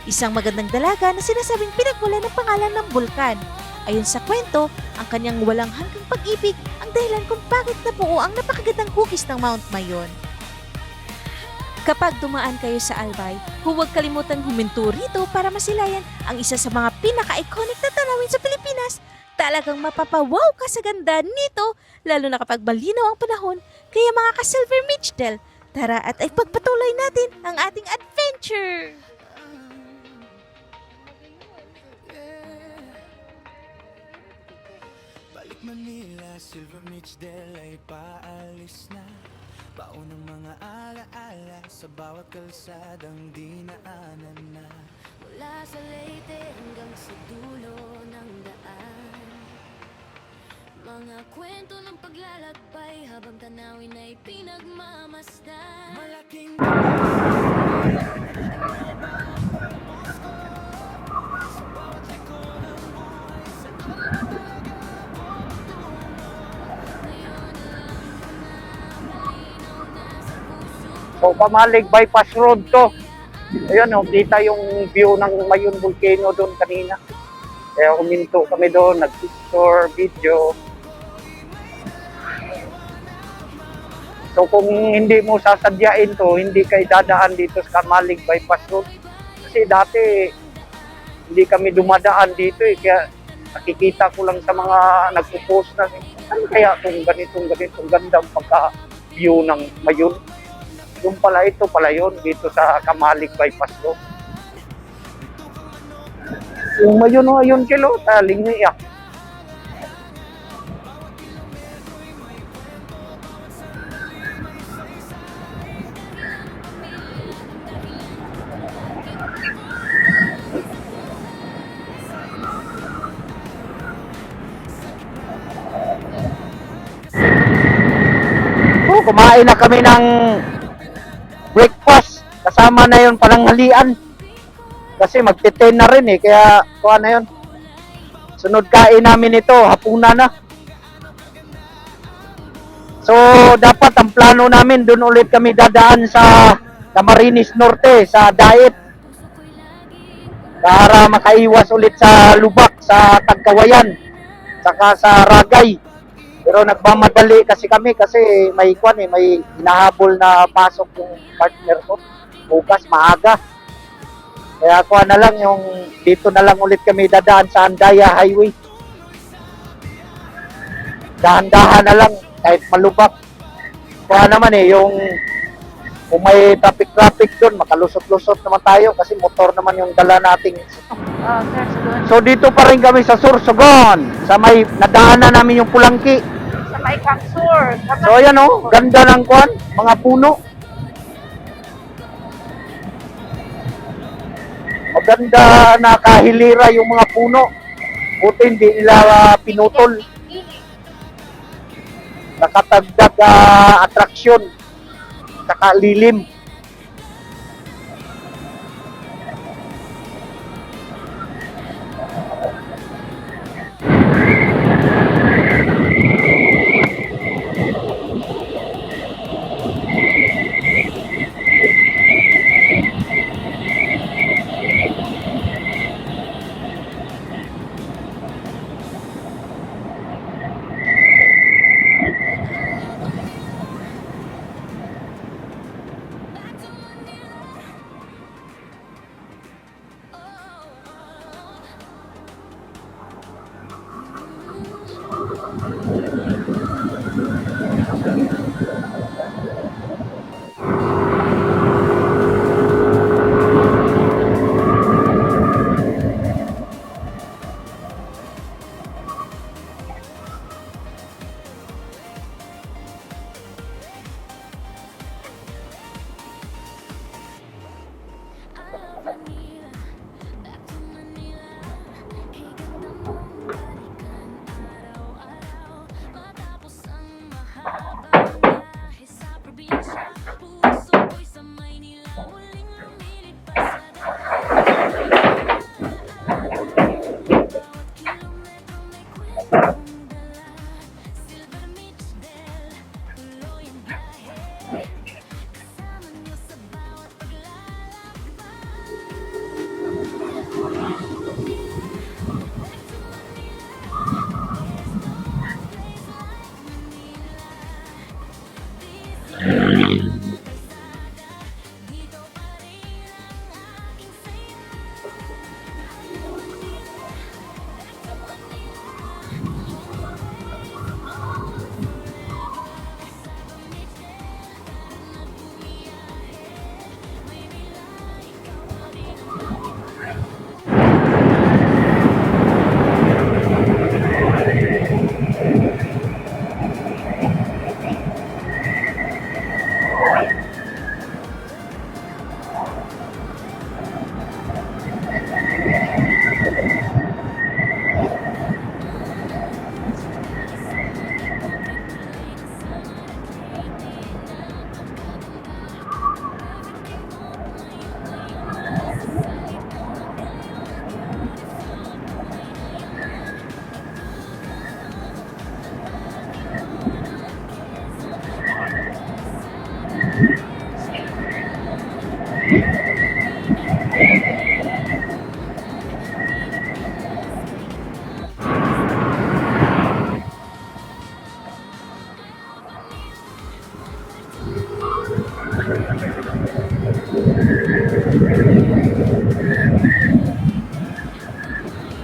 Isang magandang dalaga na sinasabing pinagmula ng pangalan ng bulkan. Ayon sa kwento, ang kanyang walang hanggang pag-ibig ang dahilan kung bakit nabuo ang napakagandang hugis ng Mount Mayon. Kapag dumaan kayo sa Albay, huwag kalimutang huminto rito para masilayan ang isa sa mga pinaka-iconic na tanawin sa Pilipinas. Talagang mapapawaw ka sa ganda nito, lalo na kapag malinaw ang panahon. Kaya mga ka-Silver Mitchell, tara at ipagpatuloy natin ang ating adventure! Balik Manila, Silver Mitchell ay paalis na. Baon ng mga alaala sa bawat kalsadang dinaanan na. Mula sa Leyte hanggang sa dulo ng daan, mga kwento ng paglalakbay habang tanawin ay pinagmamasdan. Malaking So, Kamalig Bypass Road to. Ayun, oh, kita yung view ng Mayon Volcano doon kanina. Kaya huminto kami doon, nag-picture, video. So, kung hindi mo sasadyain to, hindi kayo dadaan dito sa Kamalig Bypass Road. Kasi dati, hindi kami dumadaan dito eh. Kaya nakikita ko lang sa mga nagpo-post na, ano kaya itong ganitong gandang pagka-view ng Mayon. Yung pala ito pala yun dito sa Kamalig Bypass Road. Yung Mayon o ayun kilo, taling niya. Kumain na kami ng breakfast. Kasama na yun pananghalian. Kasi magte-10 na rin eh. Kaya kuha na yun. Sunod kain namin ito. Hapunan na. So dapat ang plano namin doon ulit kami dadaan sa Camarines Norte. Sa Daet. Para makaiwas ulit sa Lubak. Sa Tagkawayan. Saka sa Ragay. Pero nagmamadali kasi kami kasi may hinahabol na pasok yung partner ko. Bukas maaga. Kaya kuha na lang yung dito na lang ulit kami dadaan sa Andaya Highway. Dahan-dahan na lang kahit malubak. Kuha naman yung kung may traffic doon, makalusot-lusot naman tayo kasi motor naman yung dala nating. Sir, doon. So dito pa rin kami sa Sursogon. Sa may nadaanan namin yung Pulangki. Sa may Kangsur. So ayan oh, ganda ng kuan, mga puno. Maganda na kahilira yung mga puno. Buti hindi nila pinutol. Nakatagdag atraksyon. Saka lilim.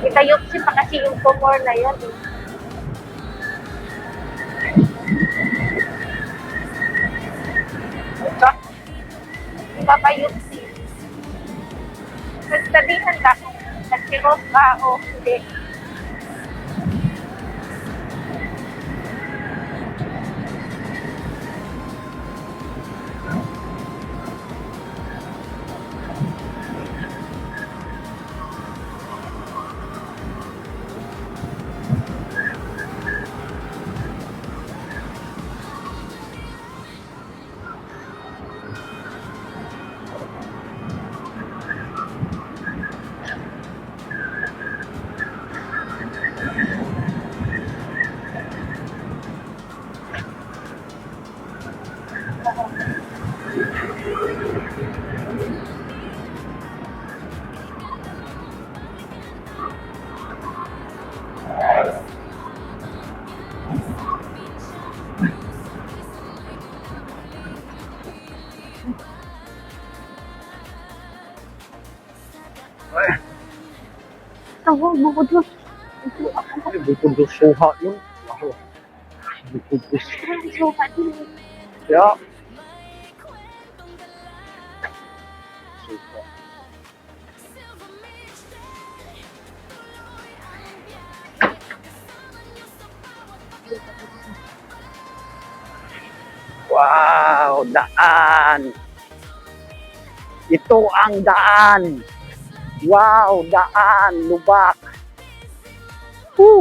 Itayopsi pa kasi yung tumor na yun. Eh. Ipapayopsi. Nagsabihan ka kung nagsiros ka o hindi. Tawa, bukod mo. Ay, bukod yung suha yun. Wow. Bukod yung suha. Suka din. Yeah. Suha. Wow, daan. Ito ang daan. Wow, daan, lubak. Woo!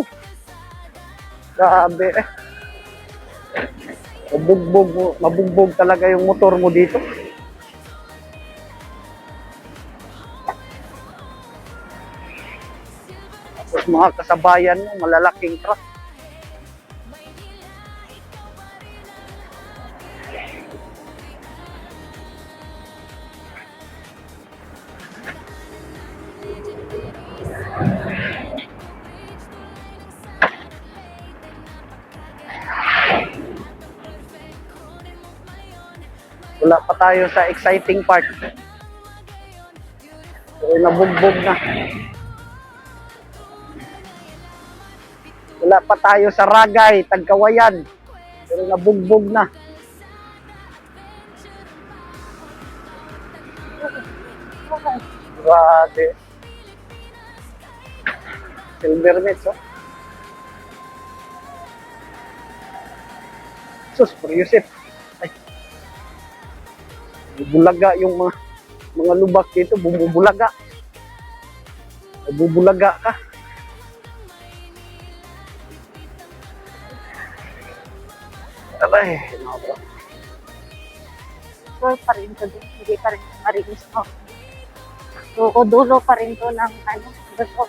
Grabe. Mabugbog talaga yung motor mo dito. Tapos mga kasabayan mo, malalaking truck. Wala pa tayo sa exciting part. So, nabugbog na. Wala pa tayo sa Ragay, Tagkawayan. Pero nabugbog na. Grabe. Silver Mets, oh. Sus, Yusef. Ay. Bubulaga yung mga lubak dito, bumubulaga. Bubulaga ka. Aray, nabra. Sure pa rin to din. Hindi pa rin marinis mo. So, dulo pa rin to ng ano. Gusto.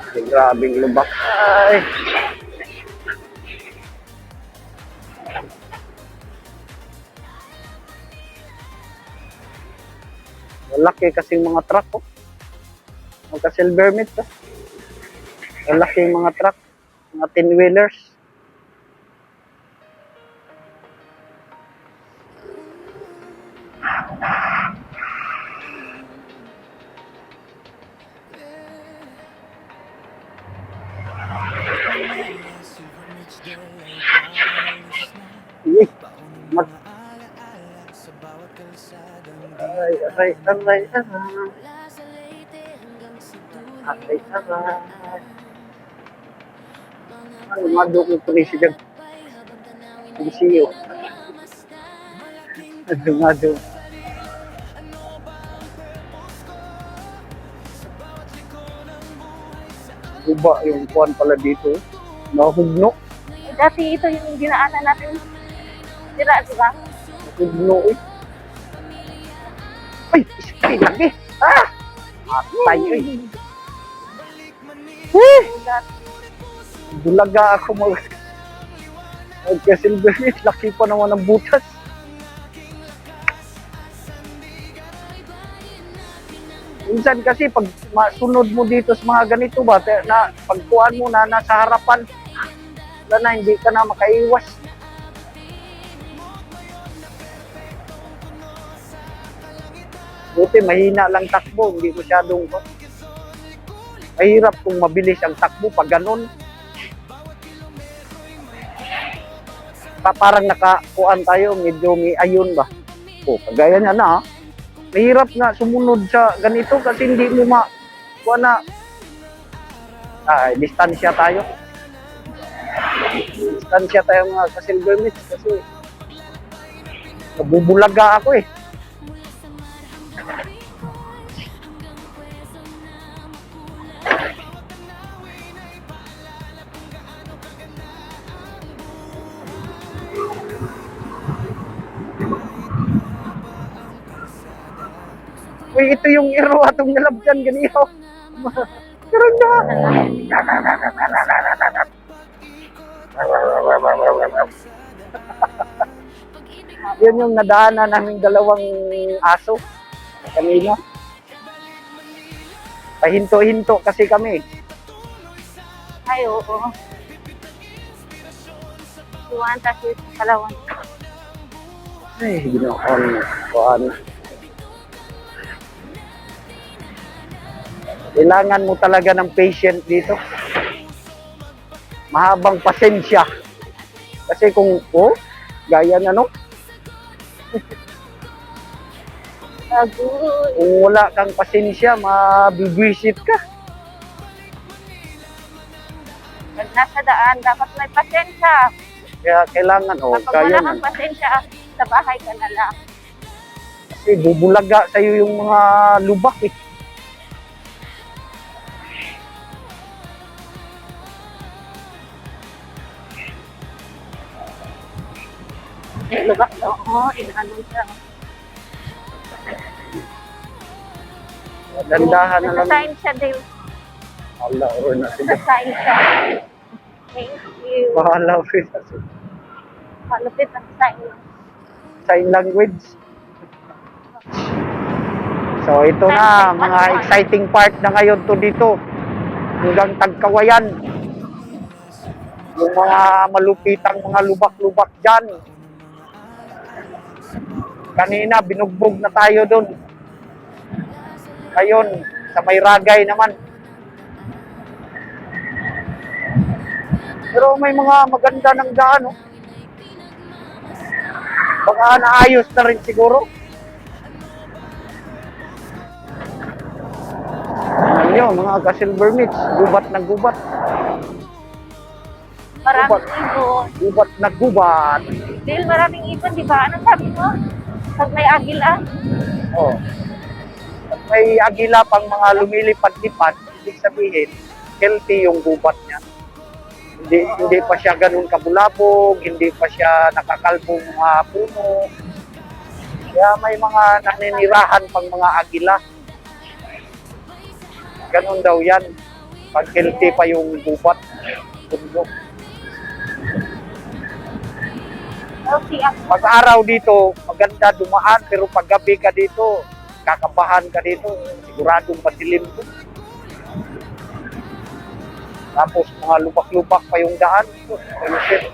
Ay, grabing lubak. Ay. Malaki kasing mga truck, oh. Magka-silver meat, oh. Malaki yung mga truck, mga 10-wheelers. Ay, mat. Aray, aray, aray, aray. Aray, aray. Ano, madok yung president. Ang siyo. Ano, madok. Guba yung kuwan pala dito. Nahugno. Dati ito yung dinaanan natin. Sira, di ba? Nahugno, eh. Ay, isipin lagi. Ah! Matay, eh. Bulaga ako magka-silver meat. Laki pa naman ang butas. Minsan kasi pag masunod mo dito sa mga ganito ba, na pagkuhan mo na nasa harapan, wala na, hindi ka na makaiwas. Buti mahina lang takbo, hindi masyadong ko. Mahirap kung mabilis ang takbo pag ganun. Parang nakakuan tayo, medyo may ayun ba. O, kagaya niya na, mahirap nga sumunod sa ganito kasi hindi mo kuha na. Distansya tayo. Distansya tayo mga ka-silver meats kasi nabubulaga ako eh. Uy, ito yung iro atong nalabyan ganiyo. Karon na. Yun yung nadaanan naming dalawang aso kanina. Pahinto-hinto kasi kami. Ay, oo. Iwan, tapos kalawan. Ay, ginoon. Kuan. Kailangan mo talaga ng patient dito. Mahabang pasensya. Kasi kung, gaya na no, Agoy. kung wala kang pasensya, mabibwisit ka. Pag nasa daan, dapat may pasensya. Kaya kailangan, Kapag kaya wala na. kang pasensya, sa bahay ka na lang. Kasi bubulaga sa'yo yung mga lubak eh. Lubak daw. Oo, inaano siya. Dandahan na lang. Nasa-sign siya din. Ala, or na sila. Nasa-sign siya. Thank you. Bahala sila. Malupit ang sign. Sign language. So ito na, mga exciting part na ngayon to dito. Hanggang Tagkawayan. Yung mga malupitang mga lubak-lubak dyan. Kanina, binugbog na tayo doon. Ngayon, sa may Ragay naman. Pero may mga maganda ng daan, oh. Baka naayos na rin siguro. Ano yun, mga ka-silver meats, gubat na gubat. Maraming ibon. Gubat na gubat. Dahil maraming ibon, di ba? Ano sabi mo? Pag may agila? Oh. At may agila pang mga lumilipad-lipad, ibig sabihin, healthy yung gubat niya. Hindi pa siya ganun kabulabog, hindi pa siya nakakalbong mga puno. Kaya may mga naninirahan pang mga agila. Ganun daw yan. Pag healthy pa yung gubat. Bundok. Okay, ako. Pag araw dito, maganda dumaan, pero pag gabi ka dito, kakabahan ka dito, siguradong madilim to. Tapos mga lubak-lubak pa yung daan. Ayusin.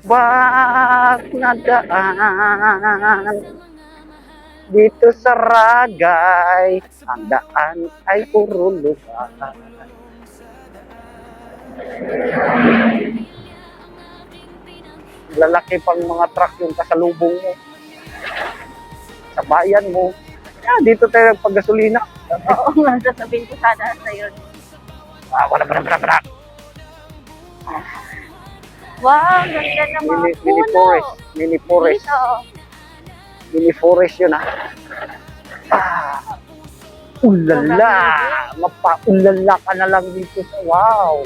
Bak nadaan dito sa Ragay, ang daan ay puro lupa. Lalaki pang mga truck yung kasalubong mo. Sa bayan mo. Dito tayo nagpagasolina. Oo nga, sasabihin ko sana sa'yo. Wala. Wow, ganda ng mga Mini puno. forest. Mini forest. Dito. Mini forest yun ah. Ulala! Mapaulala ka na lang dito sa wow!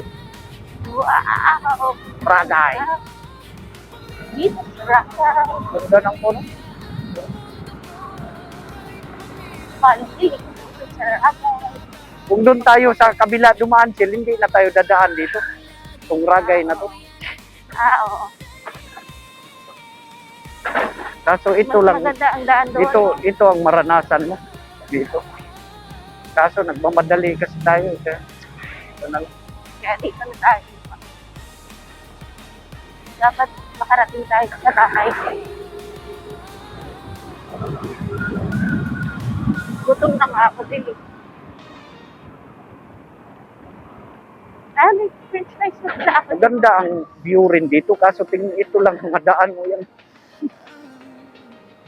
Wow! Ragay! Dito sa Ganda ng puno. Pansi. Dito sa Ragay. Kung doon tayo sa kabila dumaan sila, hindi na tayo dadaan dito. Itong Ragay na to. Oo. Kaso ito Mas lang, maganda ang daan doon. ito ang maranasan mo dito. Kaso nagmamadali kasi tayo. Ito na lang. Kaya dito na tayo. Dapat makarating tayo sa bahay. Gutom na nga ako din. May french fries na sa ako. Maganda ang view rin dito. Kaso tingin ito lang mga daan mo yan.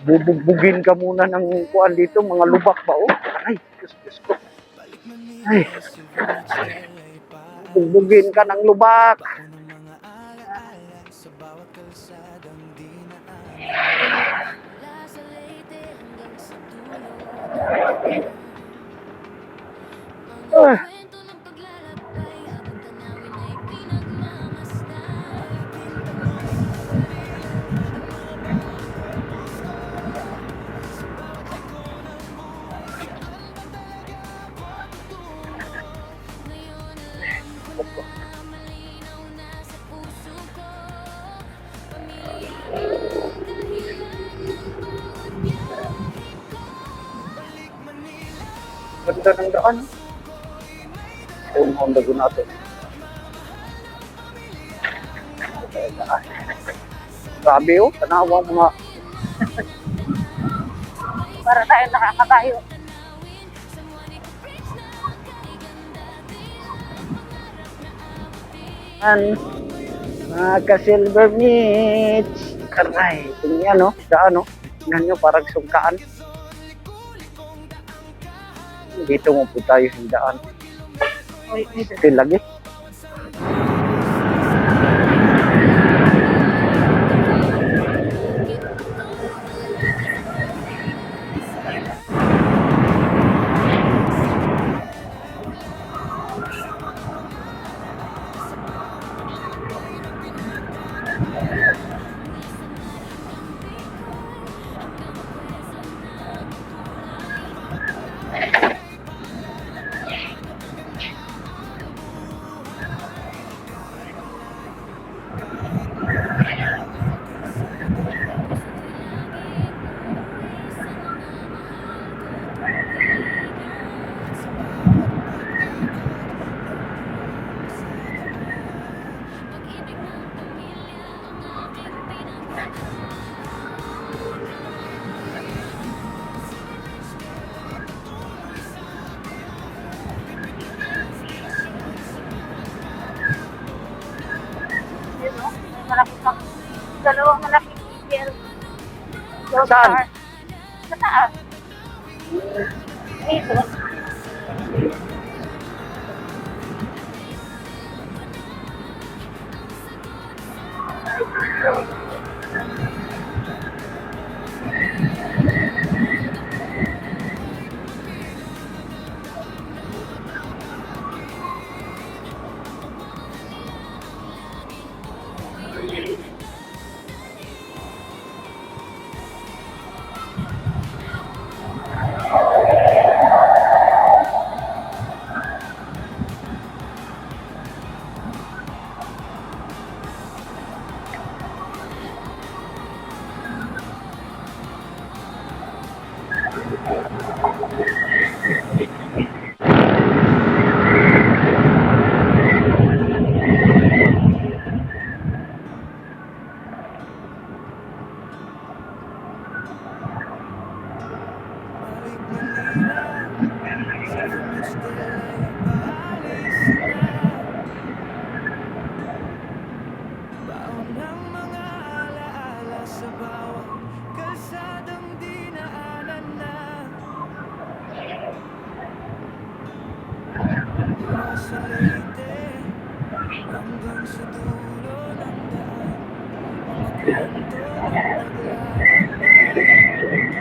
Bubugbugin ka muna ng kuan dito. Mga lubak ba oh. Ay, Diyos ko. Ay. Bugbugin ka ng lubak. Mula sa Leyte hanggang sa dulo. Ah. Mga kwento ng paglalakbay habang tanawin ay pinagmamasdan. Ngayon alam ko na malinaw na sa puso ko. Pamilya ang dahilan ng bawat biyahe ko. Ganda ng daan. Honda ko natin. Grabe oh, tanawa mga Para tayo nakakabayo. mga ka-silver meats. Karay, tingnan no, daan no. Tingnan nyo, parang sungkaan. Dito mo po tayo yung daan. Still lagi. Pag-ibig ng pamilya ang aking pinagmamahal. Yun, no? May malaki pang dalawang malaking pier. Saan? Sa taas. Dito. Baon ng mga alaala sa bawat kalsadang dinaanan na. Mula sa Leyte hanggang sa dulo ng daan, mga kwento ng paglalakbay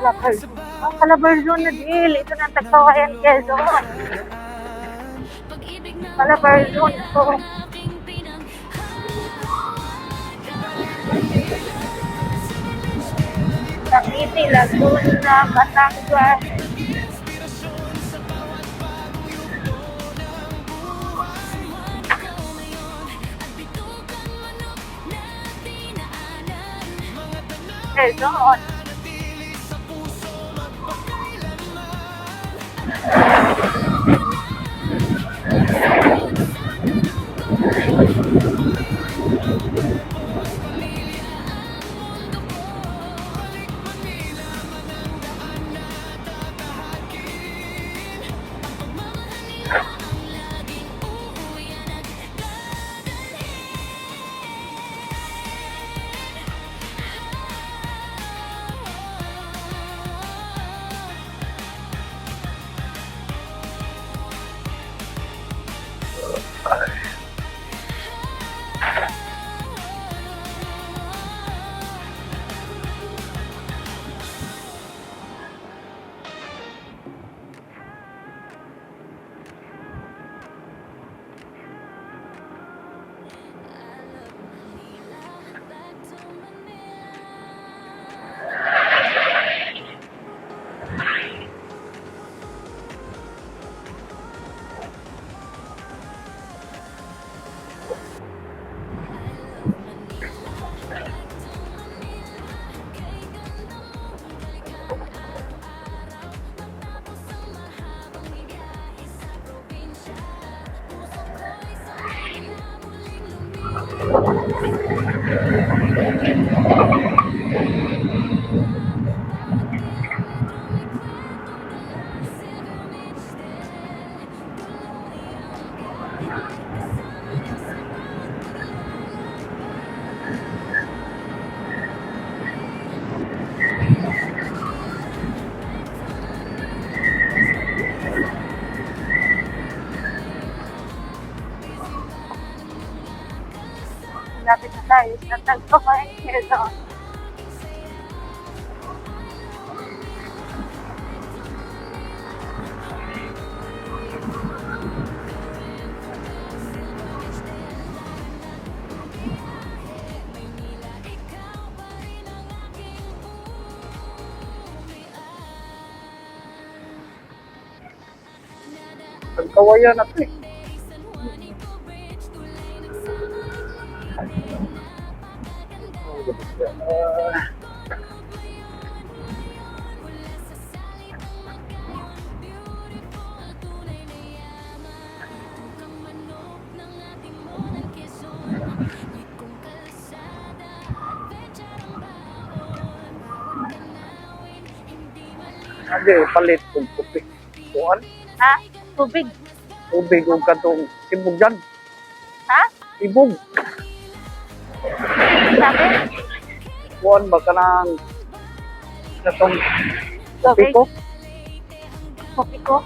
Calabarzon. Ang Calabarzon na deal. Ito na Tagkawayan, Quezon. Pag-ibig na Calabarzon ito. aking pinag Cavite, Laguna, Batangas. Quezon. Lapit na tayo sa Tagkawayan, Quezon. Tagkawayan na to eh. Hindi, palit kung tubig. Kuhan, Ha? Tubig. tubig kung katong sibog dyan. Ha? Sibog. Sabi? Kuhan ba ka ng katong Tubig. tubig ko? Kopi ko.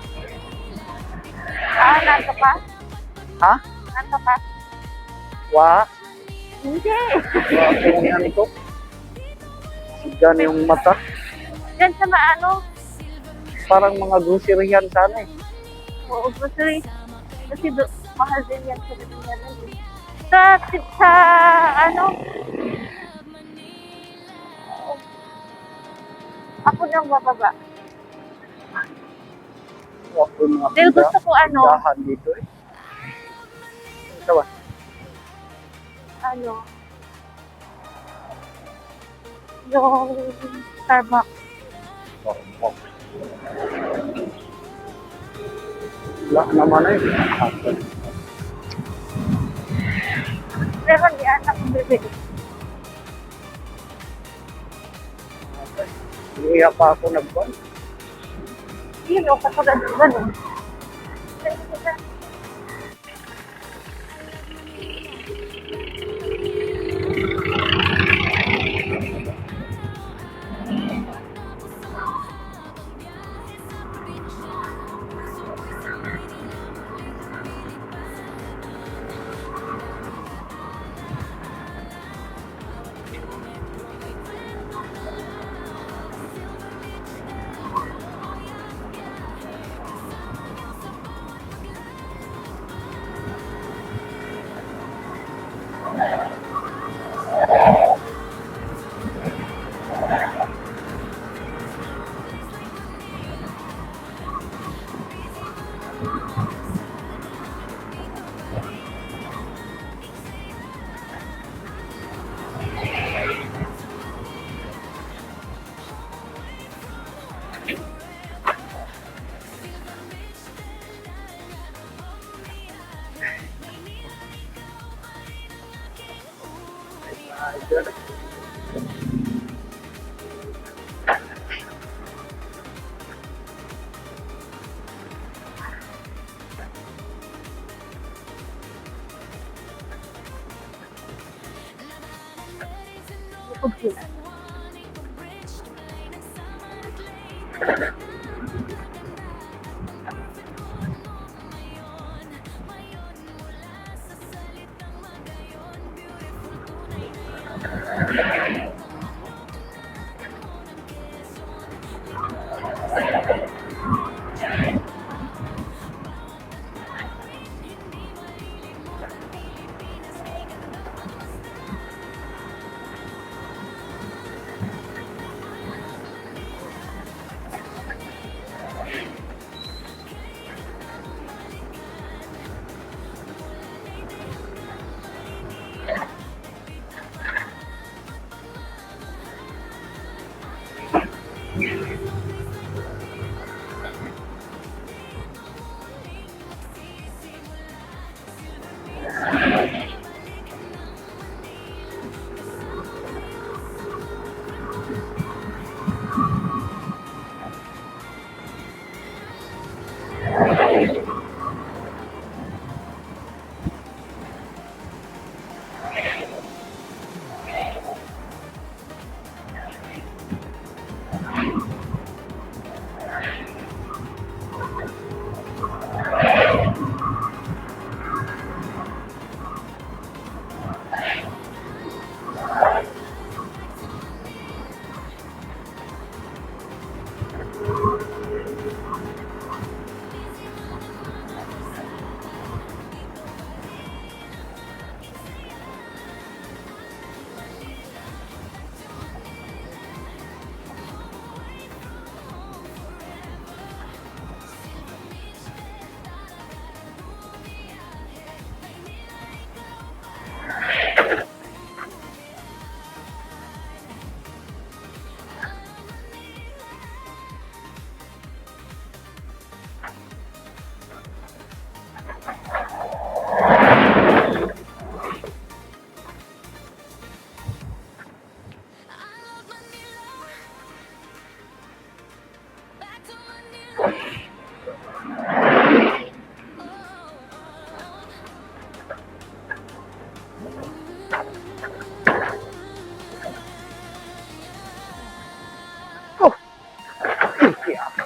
Ah, nato pa? Ha? Nato pa? Wa? Hindi. Wa kung yan ko. Sigan yung mata. Diyan sa maano. Parang mga grocery yan sana eh. Oo, grocery. Kasi mahal din yan sa Pilipinas. Sa ano? Ako nang bababa. Wa ko mga Dahil gusto ko ano, tindahan dito eh. Ito ba? ano, yung Starbucks. Wala naman eh. Pero hindi anak ko bibili. Iya pa ako nagban. Yun o, katulad ng ganun. Bukod sila.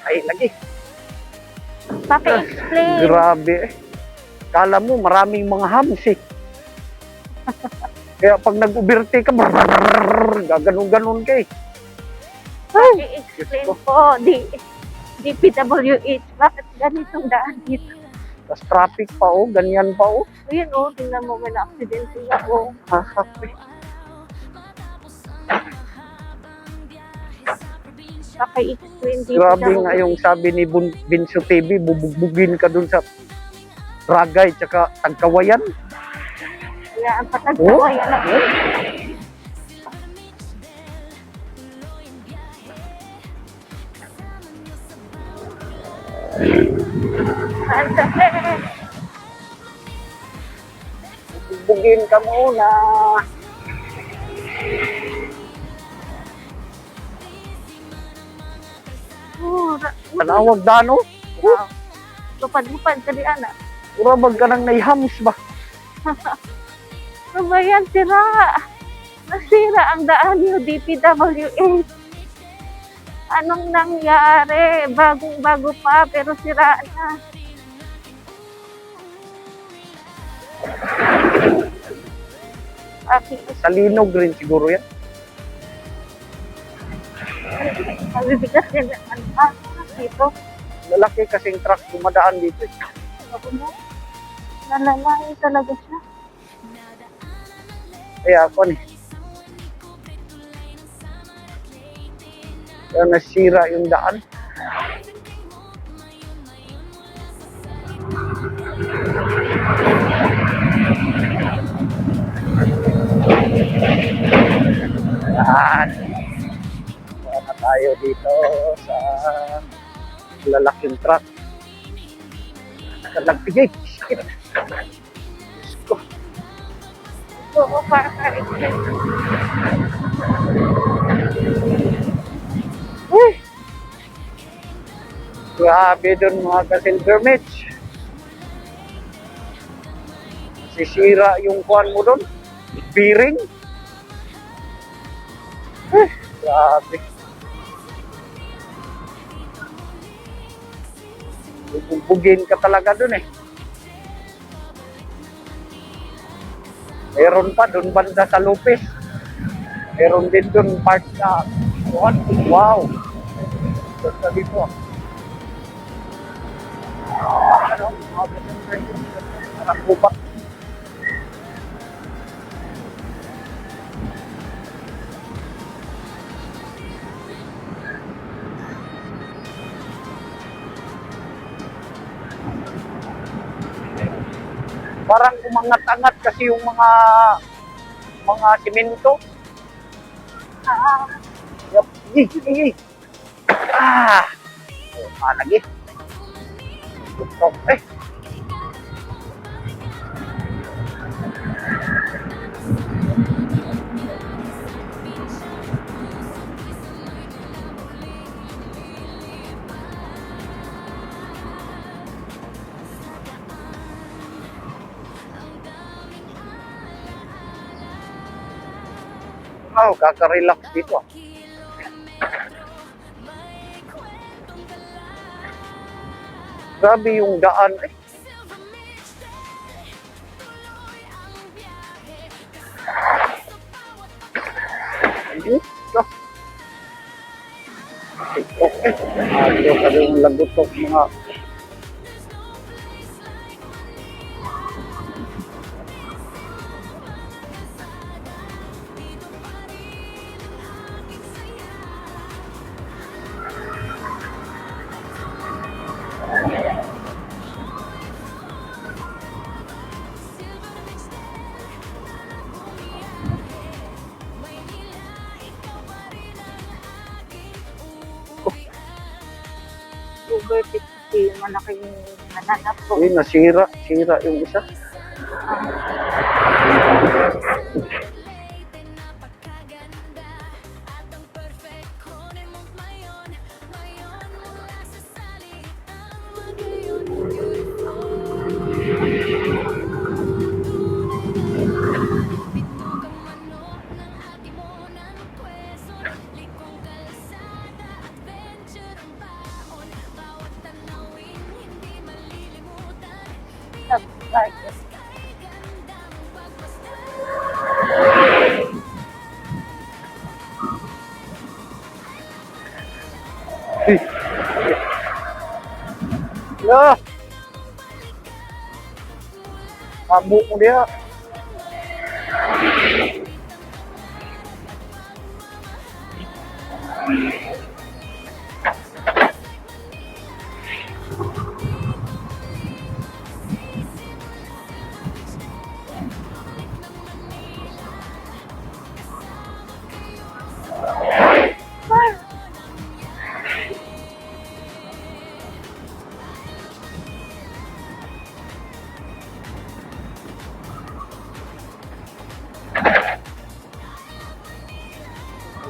Ay, lagi. Paki-explain. Grabe eh. Kala mo maraming mga hams eh. Kaya pag nag-uberte ka, gaganon-ganon ka eh. Paki-explain po. DPWH. Bakit ganitong daan dito? Tapos traffic pa oh, ganyan pa oh. Ayun o, tingnan mo, may na-accident ako. Hahapi. Paki-explain dito. Grabe nga yung sabi ni Binso TV, bubugbugin ka dun sa Ragay tsaka Tagkawayan. Kaya ang patagkawayan ako. Ang sakit. Bugbugin ka muna. Tanawag dano. Lupad-lupad ka di anak. Urabag ka nang naihams ba? Ano ba yan? Sira. Nasira ang daan yung DPWH. Anong nangyari? Bagong-bago pa pero sira na. Salinog rin siguro yan. Mabibigas din ang dito. Lalaki kasing truck dumadaan dito eh. Ako mo. Nalalaki talaga siya. Kaya ako eh. Kaya nasira yung daan. Yan. Kuha na tayo dito sa lalaking truck. Nakalag-pigay. Shit. Diyos ko. Oo, para ka-explain. Uy! Grabe dun mga ka-Silver Mitch. Sisira yung kuhan mo dun. Bearing. Grabe. Bubugin ka talaga dun eh. Meron pa dun banda sa Lopez. Meron din dun part na kuhan. Wow. Basta dito. Ano? Nakakubak. Parang umangat-angat kasi yung mga simento. Yup. Yay. Ah! Oh, lagi. Gusto. Wow, kaka-relax dito. Grabe yung daan eh. Ito. Okay. Ito sa yung lagutok mga Uber kasi malaking nananap ko. Uy, nasira. Sira yung isa. Subscribe. Ya. Mabuk mo dia.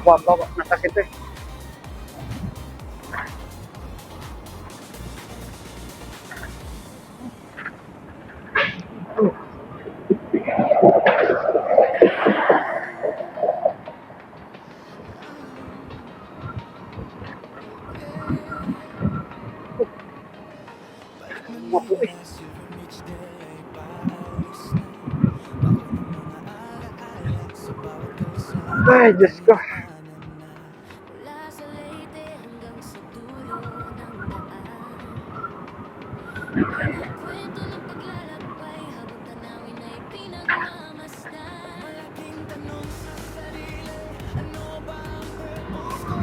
Bawa na kasi ito eh. Mapo eh. Ay, Diyos ko. Mula sa Leyte hanggang sa dulo ng daan. Kwento ng paglalakbay habang tanawin ay pinagmamasdan. Malaking tanong sa sarili, ano ba ang purpose ko?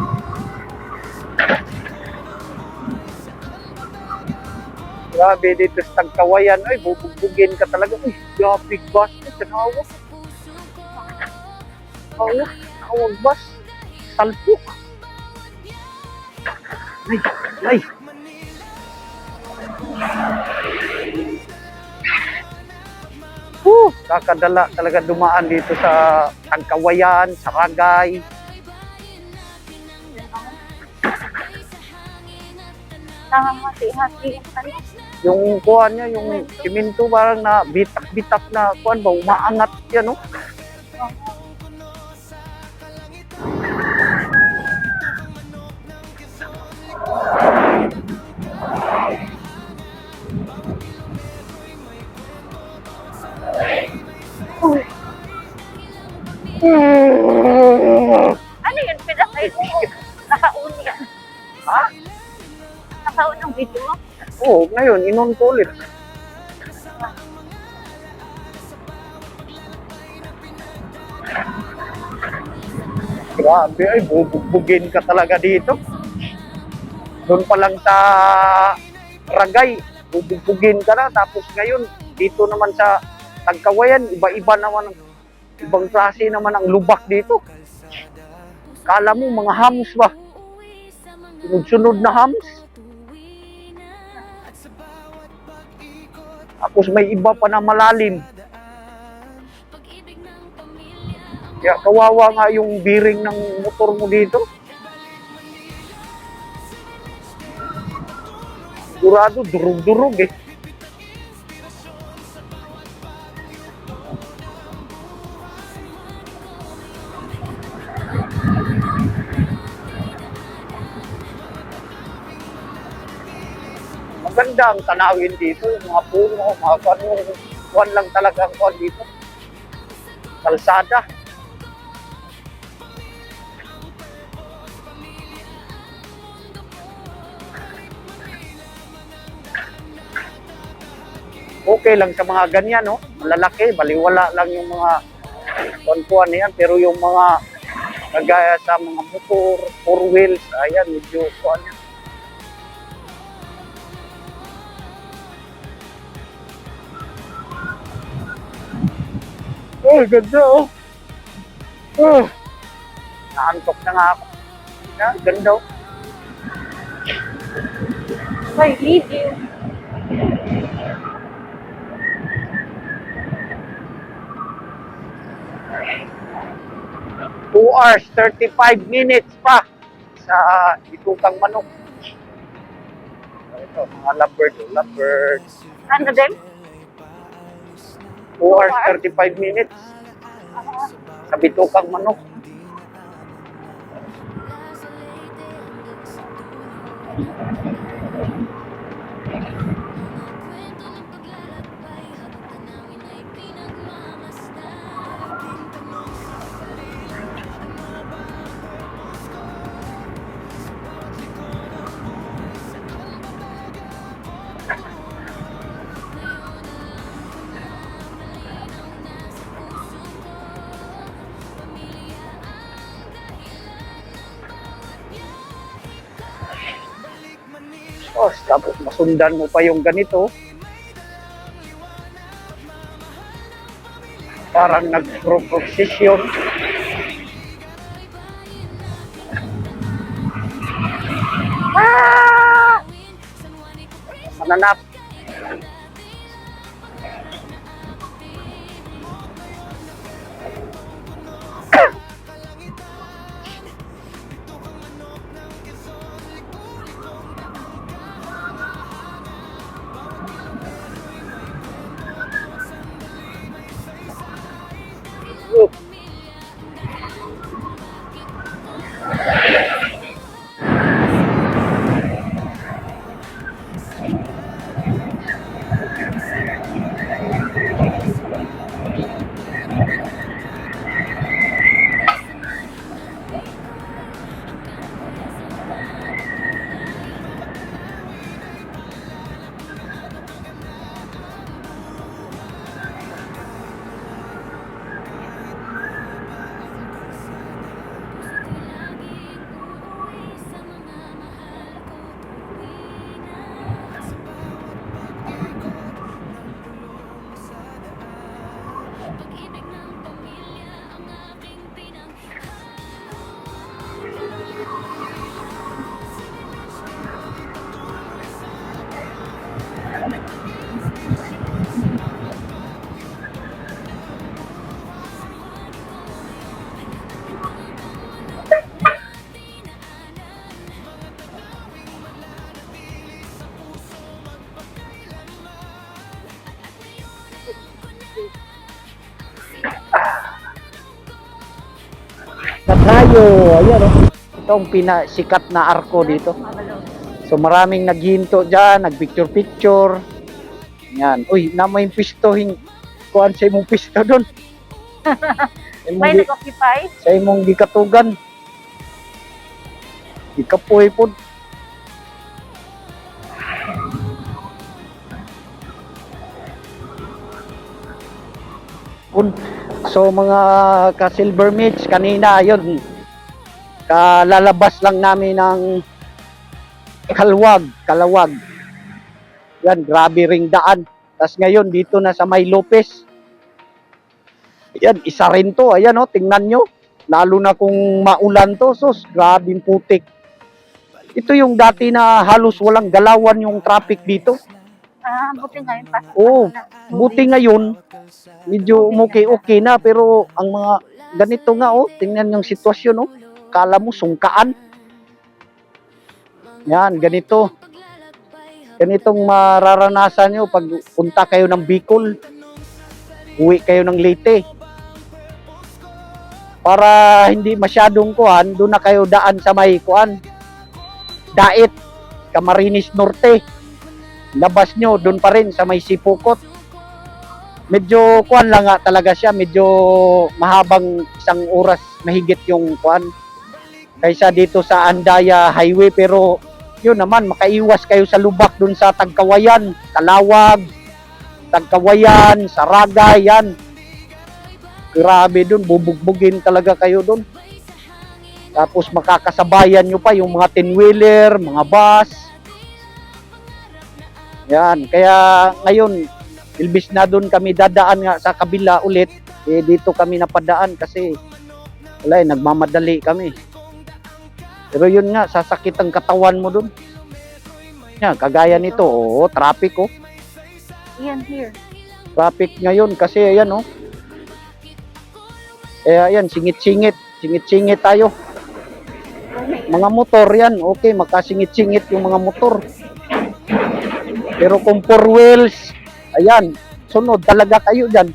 Sa pagkiko ng buhay, saan ba talaga ako Grabe dito sa Tagkawayan. Ay, bubugbugin ka talaga. Uy, grabe bus. Tanawa. Awag bus. Salpok. Ay. Kakadala talaga dumaan dito sa Tagkawayan, sa Ragay. Hati-hati yung ano. Yung kuhan niya, yung siminto parang na bitak-bitak na kuhan ba, umaangat yan, no? Ano yun? Pinakay mo. Nakaun yan. Ha? Nakaun ang video mo. Oo, ngayon, inon ko ulit. Grabe, ay, bubugbugin ka talaga dito. Doon pa lang sa Ragay, bubugbugin ka na. Tapos ngayon, dito naman sa Tagkawayan, iba-iba naman, ibang klase naman ang lubak dito. Kala mo, mga hams ba? Sunod-sunod na hams. Tapos may iba pa na malalim. Kaya kawawa nga yung bearing ng motor mo dito. Sigurado, durug-durug eh. Maganda ang tanawin dito, yung mga puno, mga kuwan lang talaga ang kuwan dito. Kalsada. Okay lang sa mga ganyan, no? Malalaki, baliwala lang yung mga kuwan-kuwan niyan. Pero yung mga kagaya sa mga motor, 4 wheels, ayan, medyo kuwan yan. Oh, ganda oh. Oh. Naantok na nga ako. Ganda oh. May video. 2 hours, 35 minutes pa sa Bitukang Manok. Ito, mga lovebird. Ano din? 2 hours, 35 minutes sa Bitukang Manok. Oh, tapos masundan mo pa yung ganito. Parang nag-proposition. Mananap. ayan o. Ito ang pinasikat na arko dito. Mabalo. So maraming naghinto dyan, nagpicture-picture. Yan. Uy, na may pistohin. Kuhan sa imong pisto doon. May nag-occupy? Sa imong gikatugan. Gikapoy po. So mga ka-Silver Mitch, kanina yun, kalalabas lang namin ng Kalawag. Yan, grabe ring daan. Tapos ngayon, dito na sa May Lopez. Yan, isa rin to. Ayan o, tingnan nyo. Lalo na kung maulan to, sus, grabing putik. Ito yung dati na halos walang galawan yung traffic dito. Ah, buti ngayon pa. Oo, buti ngayon, medyo okay na, pero ang mga ganito nga oh, tingnan yung sitwasyon oh. Kala mo sungkaan. Yan, ganito. Ganitong mararanasan nyo pag punta kayo ng Bicol. Uwi kayo ng Leyte. Para hindi masyadong kuhan, doon na kayo daan sa may kuhan. Dait, Camarines Norte. Labas nyo, doon pa rin sa may Sipukot. Medyo kuhan lang nga talaga siya, medyo mahabang isang oras mahigit yung kuhan. Kaysa dito sa Andaya Highway, pero yun naman, makaiwas kayo sa lubak doon sa Tagkawayan, Kalawag, Tagkawayan, Saragay, yan. Grabe doon, bubugbugin talaga kayo doon. Tapos makakasabayan nyo pa yung mga 10-wheeler, mga bus. Yan, kaya ngayon, ilbis na doon kami dadaan nga sa kabila ulit, dito kami napadaan kasi wala nagmamadali kami. Pero yun nga, sasakit ang katawan mo doon. Yan, kagaya nito, traffic oh. Yan, here. Traffic ngayon kasi ayan oh. Ayan, singit-singit tayo. Mga motor yan, okay, makasingit-singit yung mga motor. Pero kung 4 wheels, ayan, sunod talaga kayo dyan.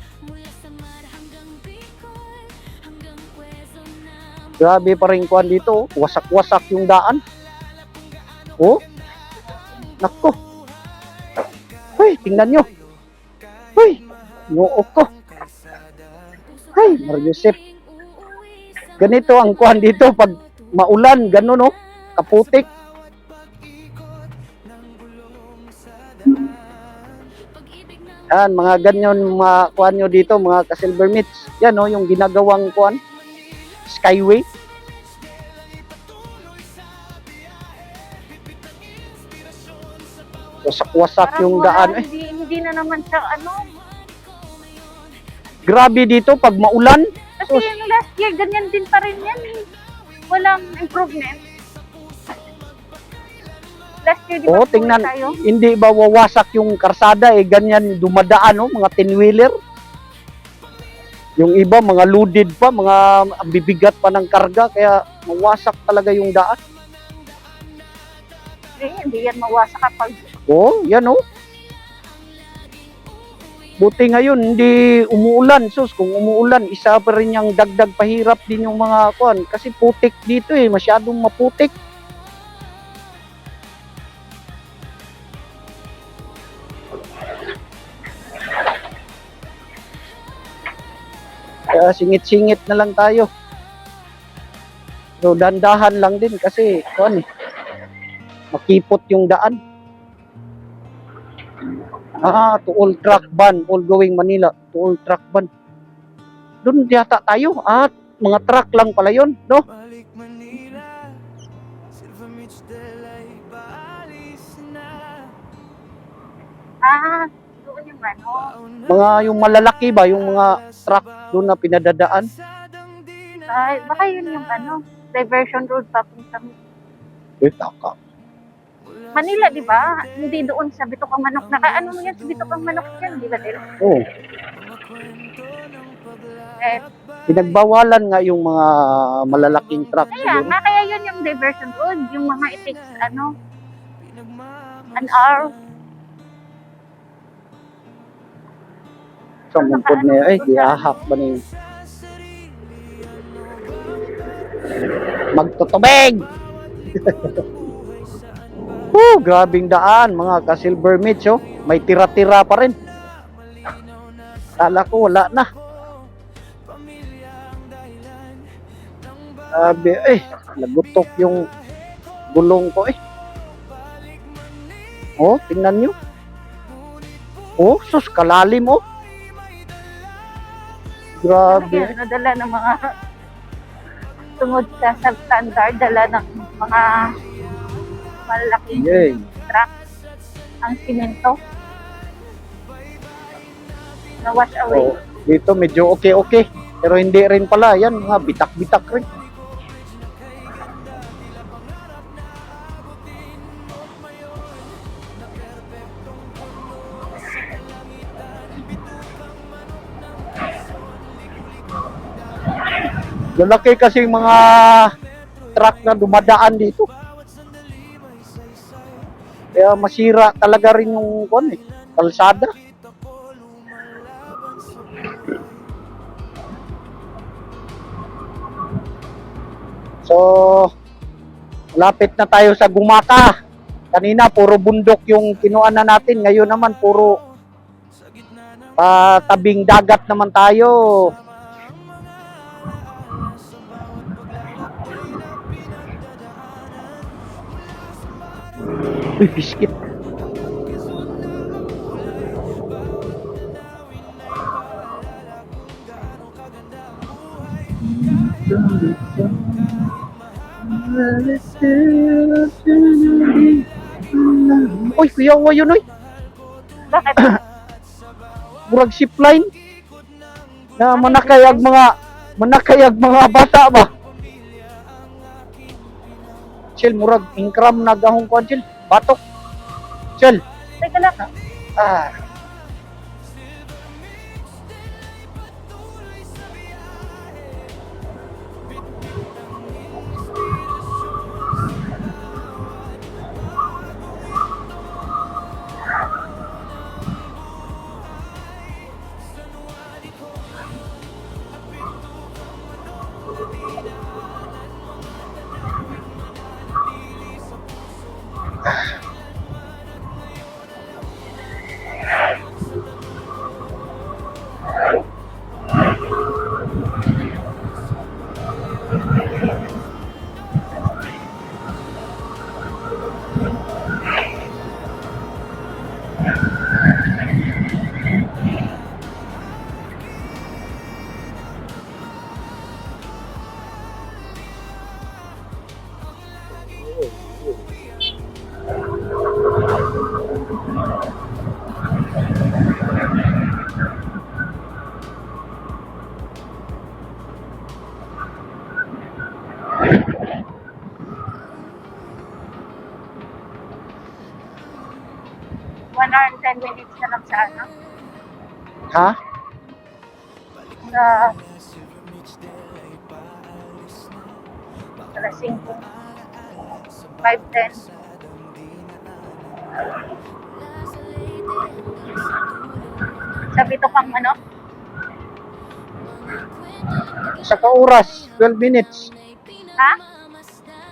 Grabe pa rin kuhan dito, wasak-wasak yung daan. Oh, nako. Hoy, tingnan nyo. Hoy, noo ko. Hoy, Mariusep. Ganito ang kuhan dito pag maulan, ganun oh, kaputik. Yan, mga ganyan mga kuhan nyo dito, mga ka-Silver Mitch. Yan oh, yung ginagawang kuhan. Skyway. Wasak-wasak yung daan. Hindi na naman siya ano. Grabe dito pag maulan. Kasi yung last year, ganyan din pa rin yan eh. Walang improvement. Last year, di ba Tingnan, tayo? hindi ba wawasak yung karsada ganyan dumadaan mga 10-wheeler. Yung iba, mga loaded pa, mga bibigat pa ng karga, kaya mawasak talaga yung daan. Hindi yan mawasak kapag... Yan Buti ngayon, hindi umuulan. Sus, kung umuulan, isa pa rin yung dagdag pahirap din yung mga kuan. Kasi putik dito masyadong maputik. Kaya singit-singit na lang tayo. So, dandahan lang din kasi makipot yung daan. To all truck ban, all going Manila, to all truck ban. Doon yata tayo. Mga truck lang pala yun, no? Balik Manila, Silver Mitch Del ay paalis na. Doon yung ano. Mga yung malalaki ba, yung mga truck doon na pinadadaan. Ay, baka yun yung ano, diversion road papunta Taka. Manila, di ba? Hindi doon sa Bitokang Manok. Ano mo yan sa Bitokang Manok yan, di ba, Del? Oo. Pinagbawalan nga yung mga malalaking truck. Kaya nga, kaya yun yung diversion road. Yung mga it takes, an hour. Sa mungkod na di ahak ba ni magtutubig. Grabing daan mga ka-Silver Mitch, oh. May tira-tira pa rin. Kala ko wala na. Sabi, nagutok yung gulong ko eh. Oh, tingnan nyo. Oh, sus, kalalim oh. Grabe. Yan, nadala ng mga tungod sa substandard, dala ng mga malaking Yay. truck ang simento na wash away. Oh, dito medyo okay. Pero hindi rin pala. Yan, mga bitak-bitak rin. Lalaki kasi mga truck na dumadaan dito. Kaya masira talaga rin yung kalsada. So, lapit na tayo sa Gumaka. Kanina puro bundok yung kinuanan natin. Ngayon naman puro tabing dagat naman tayo. Uy, biskit. Uy, kuya mo yun, uy. Bakit? Murag zipline. Na manakayag mga bata ba? Chill, murag inkram na gahong kuan, chill. Batok. Chill. Teka lang. Ah. Hour and 10 minutes na lang sa ano? Ha? Sa alas 5. 5:10. Sa pito kang ano? Sa oras, 12 minutes. Ha?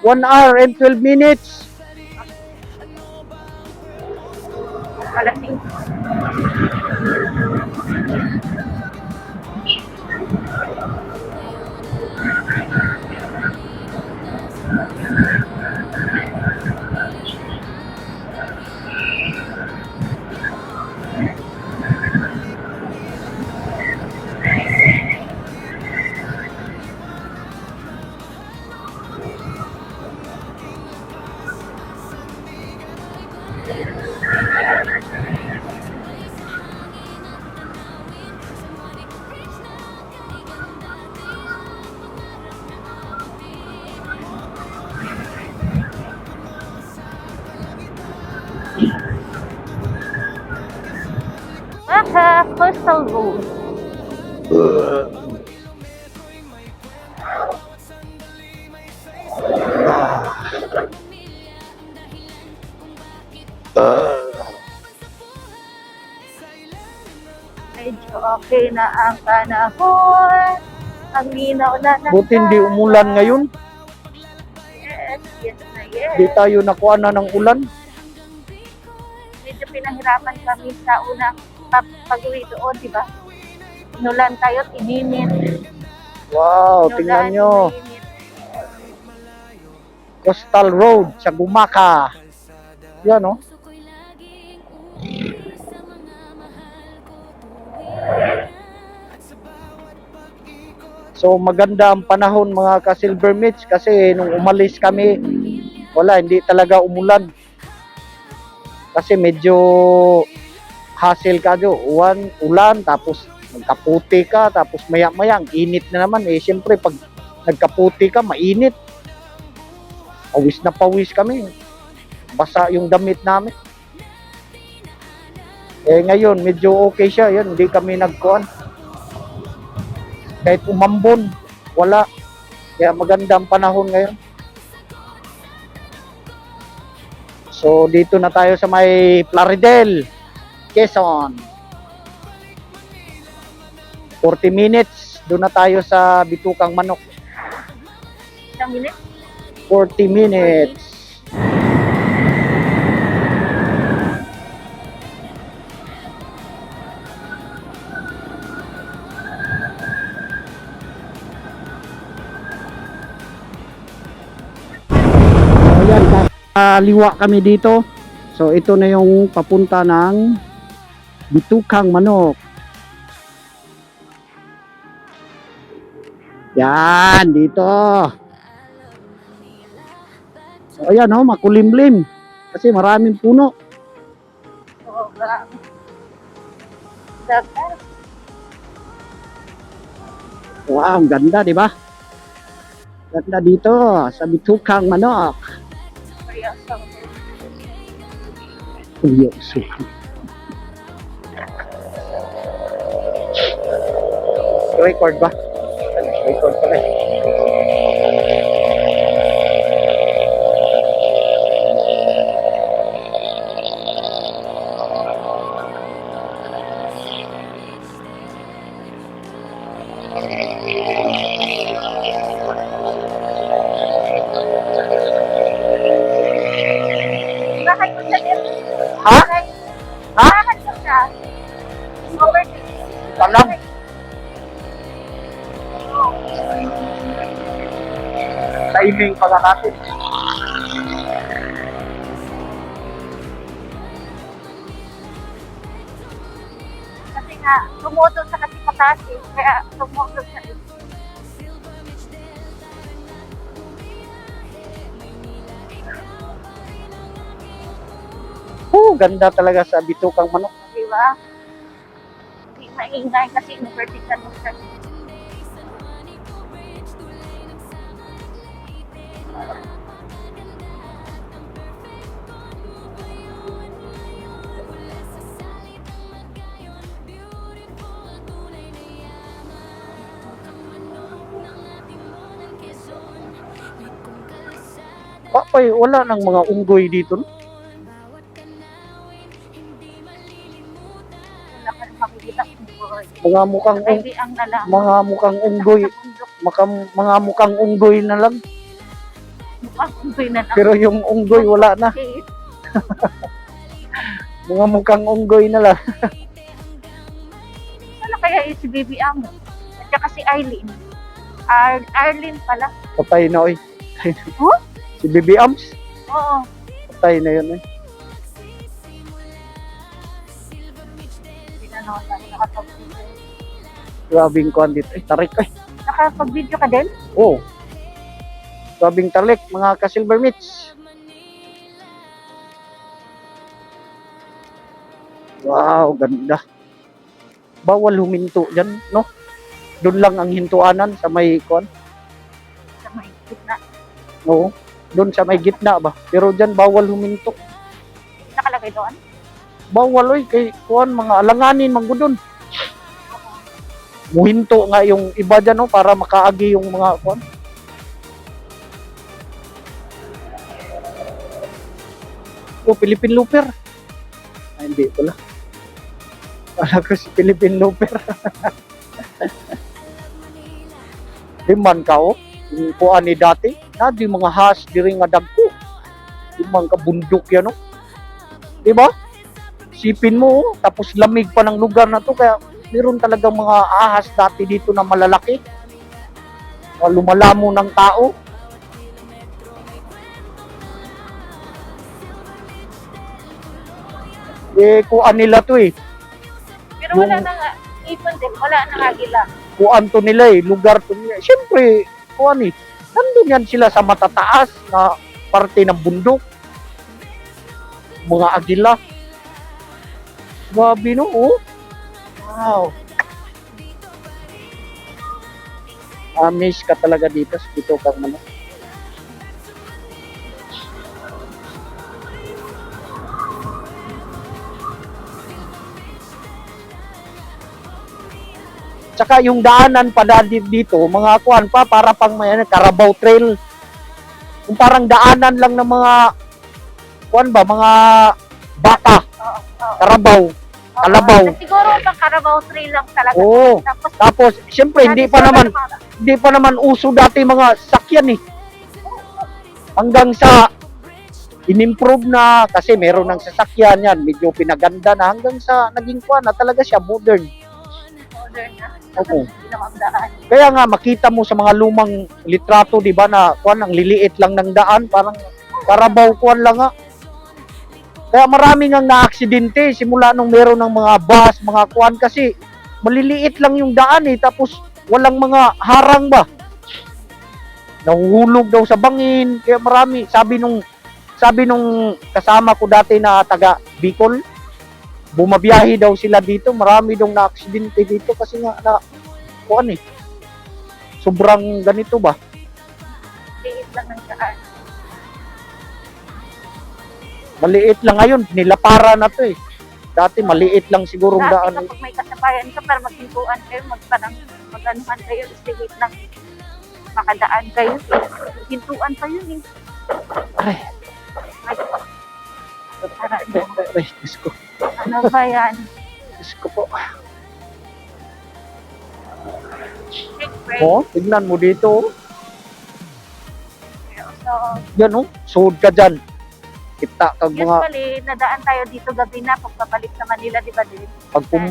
1 hour and 12 minutes. Alas 5. Aha, Coastal Road. Medyo okay na ang panahon. Ang linaw na ng Buti hindi umulan ngayon. Di tayo nakuha na ng ulan. Medyo pinahirapan kami sa una pag-uwi doon, di ba? Inulan tayo, ininit. Wow, tingnan nyo. Ininit. Coastal Road sa Gumaka. Yan, oh. Puso ko'y laging uuwi sa mga mahal ko tuwing So maganda ang panahon mga ka-Silver Mitch kasi nung umalis kami, wala, hindi talaga umulan. Kasi medyo hassle ka do, ulan, tapos nagkaputi ka, tapos maya-maya ang init na naman. Eh siyempre pag nagkaputi ka, mainit. Pawis na pawis kami. Basa yung damit namin. Eh ngayon, medyo okay siya. Yan, hindi kami nagkuhan. Kahit umambon, wala. Kaya maganda ang panahon ngayon. So, dito na tayo sa may Plaridel, Quezon. 40 minutes, doon na tayo sa Bitukang Manok. Isang minute. 40 minutes. Ayan, liwa kami dito. So ito na yung papunta ng Bitukang Manok. Yan, dito. So ayan, oh, makulimlim. Kasi maraming puno. Oo, dagat. Wow, ang ganda, di ba? Ganda dito sa Bitukang Manok. Seryoso. Seryoso. Record ba? Record pala. Bakit ko siya din? Ha? Ha? Bakit ko siya? Overtake. Alam. Timing pala natin. Kasi nga, tumutol sa kasi pataas eh. Kaya tumutol siya. Ganda talaga sa Bitukang Manok. Di ba? Hindi maingay kasi inuvertical mo siya. Papay, wala nang mga unggoy dito. No? Wala ka rin makikita kung buhay. Mga mukhang Ay, di ang nalang. mga mukhang unggoy, mga mukhang unggoy na lang. Mukhang unggoy na lang. Pero yung unggoy wala na. Okay. Mga mukhang unggoy na lang. Ano kaya yung si Baby Amo? At saka si Eileen. Arlene pala. Patay na oy. Huh? Si Baby Amps, Oo. patay na yun eh. Hindi na naman nakapag-video. Grabing kuhan dito. Tarik ay. Nakapag-video ka din? Oh. Grabing tarik mga ka-Silver Mitch. Wow, ganda. Bawal huminto dyan, no? Doon lang ang hintuanan sa may kuhan. Sa may gitna. Oo. Doon sa may gitna ba? Pero dyan bawal huminto. Nakalagay doon? Bawal oy kay kuhan mga alanganin manggudon. Muhinto nga yung iba dyan no para makaagi yung mga kuhan. Oh, Philippine Looper. Ay, hindi pala. Kala ko si Philippine Looper. Di man ka oh. Yung kuhan ni dati. Na di mga hash diri nga dagko. Limang kabundok yan, no? Diba? Sipin mo, oh, tapos lamig pa ng lugar na to, kaya meron talagang mga ahas dati dito na malalaki. Lumalamo ng tao. Kuan nila to eh. Pero wala Yung- na nga, ipon din, wala na agila. Kuan to nila eh, lugar to nila. Siyempre, kuan eh, nandun yan sila sa matataas na parte ng bundok. Mga agila. Grabe no, oh. Wow. Amish ka talaga dito sa Bitokang Manok. Tsaka yung daanan pa dito, mga kuan pa, para pang may Carabao Trail. Yung parang daanan lang ng mga kuan ba, mga baka, Carabao, Kalabaw. Siguro pang Carabao Trail lang talaga. Oo. Tapos, Tapos, siyempre, hindi pa naman uso dati mga sakyan eh. Hanggang sa inimprove na, kasi meron ng sasakyan yan, medyo pinaganda na, hanggang sa naging kuan na talaga siya, modern. modern na. Oo. Hindi na magdaan. Kaya nga makita mo sa mga lumang litrato, 'di ba, na kuan ang liliit lang ng daan, parang Carabao kuan lang nga. Kaya marami ngang naaksidente simula nung meron ng mga bus, mga kuan kasi maliliit lang yung daan eh, tapos walang mga harang ba. Nahuhulog daw sa bangin, kaya marami. Sabi nung kasama ko dati na taga Bicol, bumabiyahe daw sila dito, marami daw na-aksidente dito kasi nga na kuan eh. Sobrang ganito ba? Liit lang ng daan. Maliit lang ngayon, nilapara na to eh. Dati maliit lang sigurong Dati daan. kapag may kasabayan ka para maghintuan kayo, mag-anuhan kayo, istigit lang makadaan kayo. Hintuan pa yun eh. Ay, Para, Diyos ko. ano ba yan? Diyos ko po. Siyempre, Oh, tignan mo dito. Oh. so, Yan oh, suod ka dyan. Kita kag mga, usually, nadaan tayo dito gabi na pag babalik sa Manila, di ba din?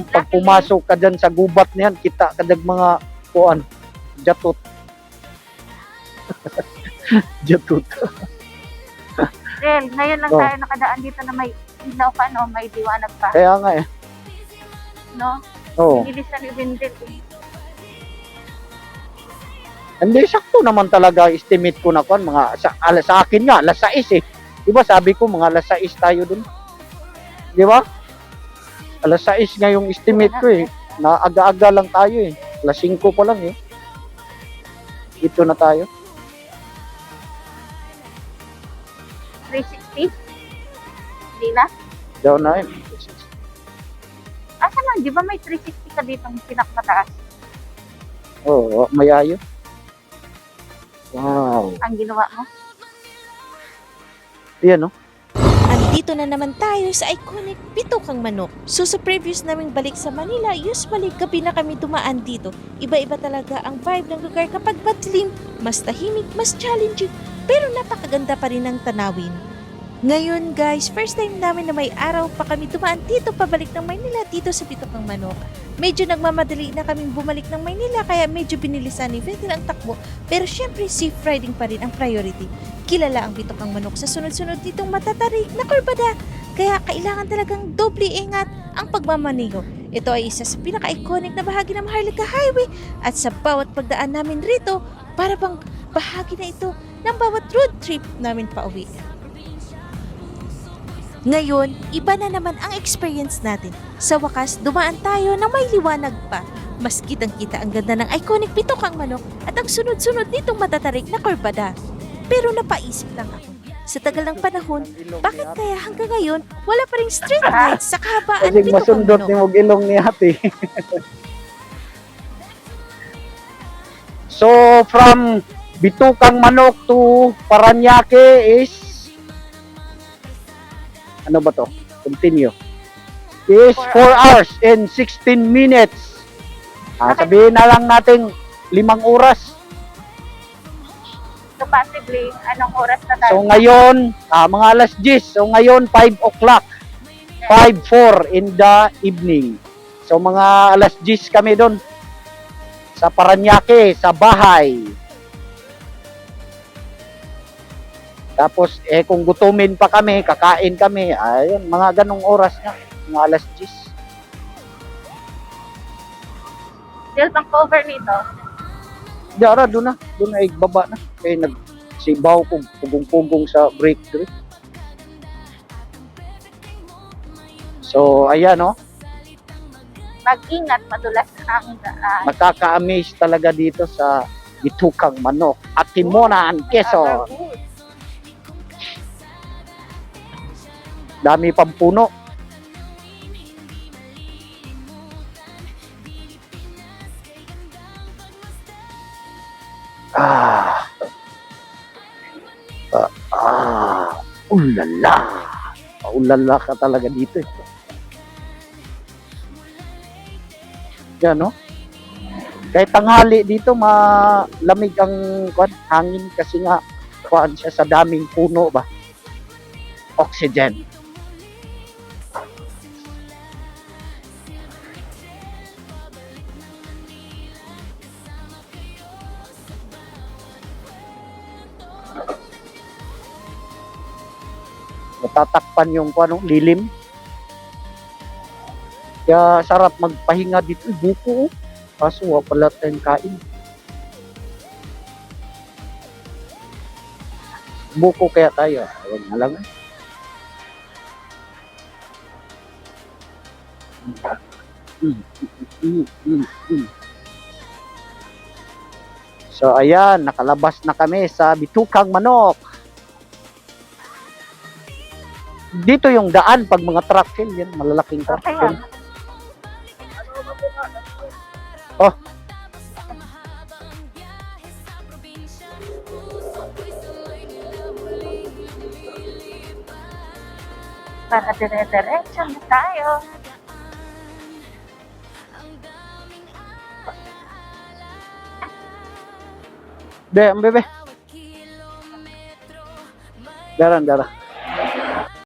pag pumasok ka dyan sa gubat niyan, kita ka dag mga kuan, jatot. Jatot. Well, ngayon lang Oh. tayo nakadaan dito na may ilaw pa, no? May diwanag pa, Kaya nga eh. no? Oh. Bilisan ni Wendell. Hindi, sakto naman talaga estimate ko na kuan, mga sa akin nga alas 6 eh. 'Di ba sabi ko mga alas 6 tayo dun. 'Di ba? Alas 6 nga yung estimate ko eh. Na aga-aga lang tayo eh. Alas 5 pa lang eh. Dito na tayo. 360? Hindi na? Down na eh. Asa lang, di ba may 360 ka dito ang pinakamataas? Oo, may ayo. Wow. Ang ginawa mo? Yan no. Andito na naman tayo sa iconic Bitokang Manok. So sa previous naming balik sa Manila, usually gabi na kami dumaan dito. Iba-iba talaga ang vibe ng lugar kapag madilim, mas tahimik, mas challenging, pero napakaganda pa rin ng tanawin. Ngayon guys, first time namin na may araw pa kami dumaan dito pabalik ng Maynila dito sa Bitokang Manok. Medyo nagmamadali na kaming bumalik ng Maynila kaya medyo binilisan ni Wendell ang takbo, pero syempre safe riding pa rin ang priority. Kilala ang Bitokang Manok sa sunod-sunod ditong matatarik na kurbada, kaya kailangan talagang doble ingat ang pagmamaneho. Ito ay isa sa pinaka-iconic na bahagi ng Maharlika Highway at sa bawat pagdaan namin rito, para bang bahagi na ito ng bawat road trip namin pauwi. Ngayon, iba na naman ang experience natin. Sa wakas, dumaan tayo na may liwanag pa. Mas kitang-kita ang ganda ng iconic Bitokang Manok at ang sunod-sunod nitong matatarik na kurbada. Pero napaisip lang ako, sa tagal ng panahon, bakit kaya hanggang ngayon wala pa ring street lights sa kahabaan ng Kasi Bitokang masundot ni Manok? mog ilong ni ate. So, from Bitokang Manok to Paranaque is ano ba to? Continue. Is 4 hours and 16 minutes. Sabihin na lang natin 5 oras. So possibly, anong oras na tayo? So ngayon, mga alas 10. So ngayon, 5 o'clock. 5:04 in the evening. So mga alas 10 kami doon. Sa Paranaque, sa bahay. Tapos, kung gutumin pa kami, kakain kami. Ayun, mga ganong oras nga. Mga alas 10. Still pang cover nito. Diara, doon na. Doon na, igbaba na. Kaya nagsibaw ko, pugong-pugong sa breakthrough. So, ayan, no. Mag-ingat, madulas ang daan. Makaka-amaze talaga dito sa Bitukang Manok. Atimonan, Quezon. Dami pang puno. Ulala. Ulala ka talaga dito. Yan, no? Kahit tanghali dito, malamig ang hangin kasi nga kuan siya sa daming puno ba? Oxygen. Natatakpan yung lilim. Kaya sarap magpahinga dito. Buko, oh. Kaso wala tayong kain. Buko kaya tayo. Huwag na lang. So ayan, nakalabas na kami sa Bitukang Manok. Dito yung daan pag mga truck yan, malalaking truck. Okay yan. Oh, Para dire-diretso na tayo. ang bebe. Daran.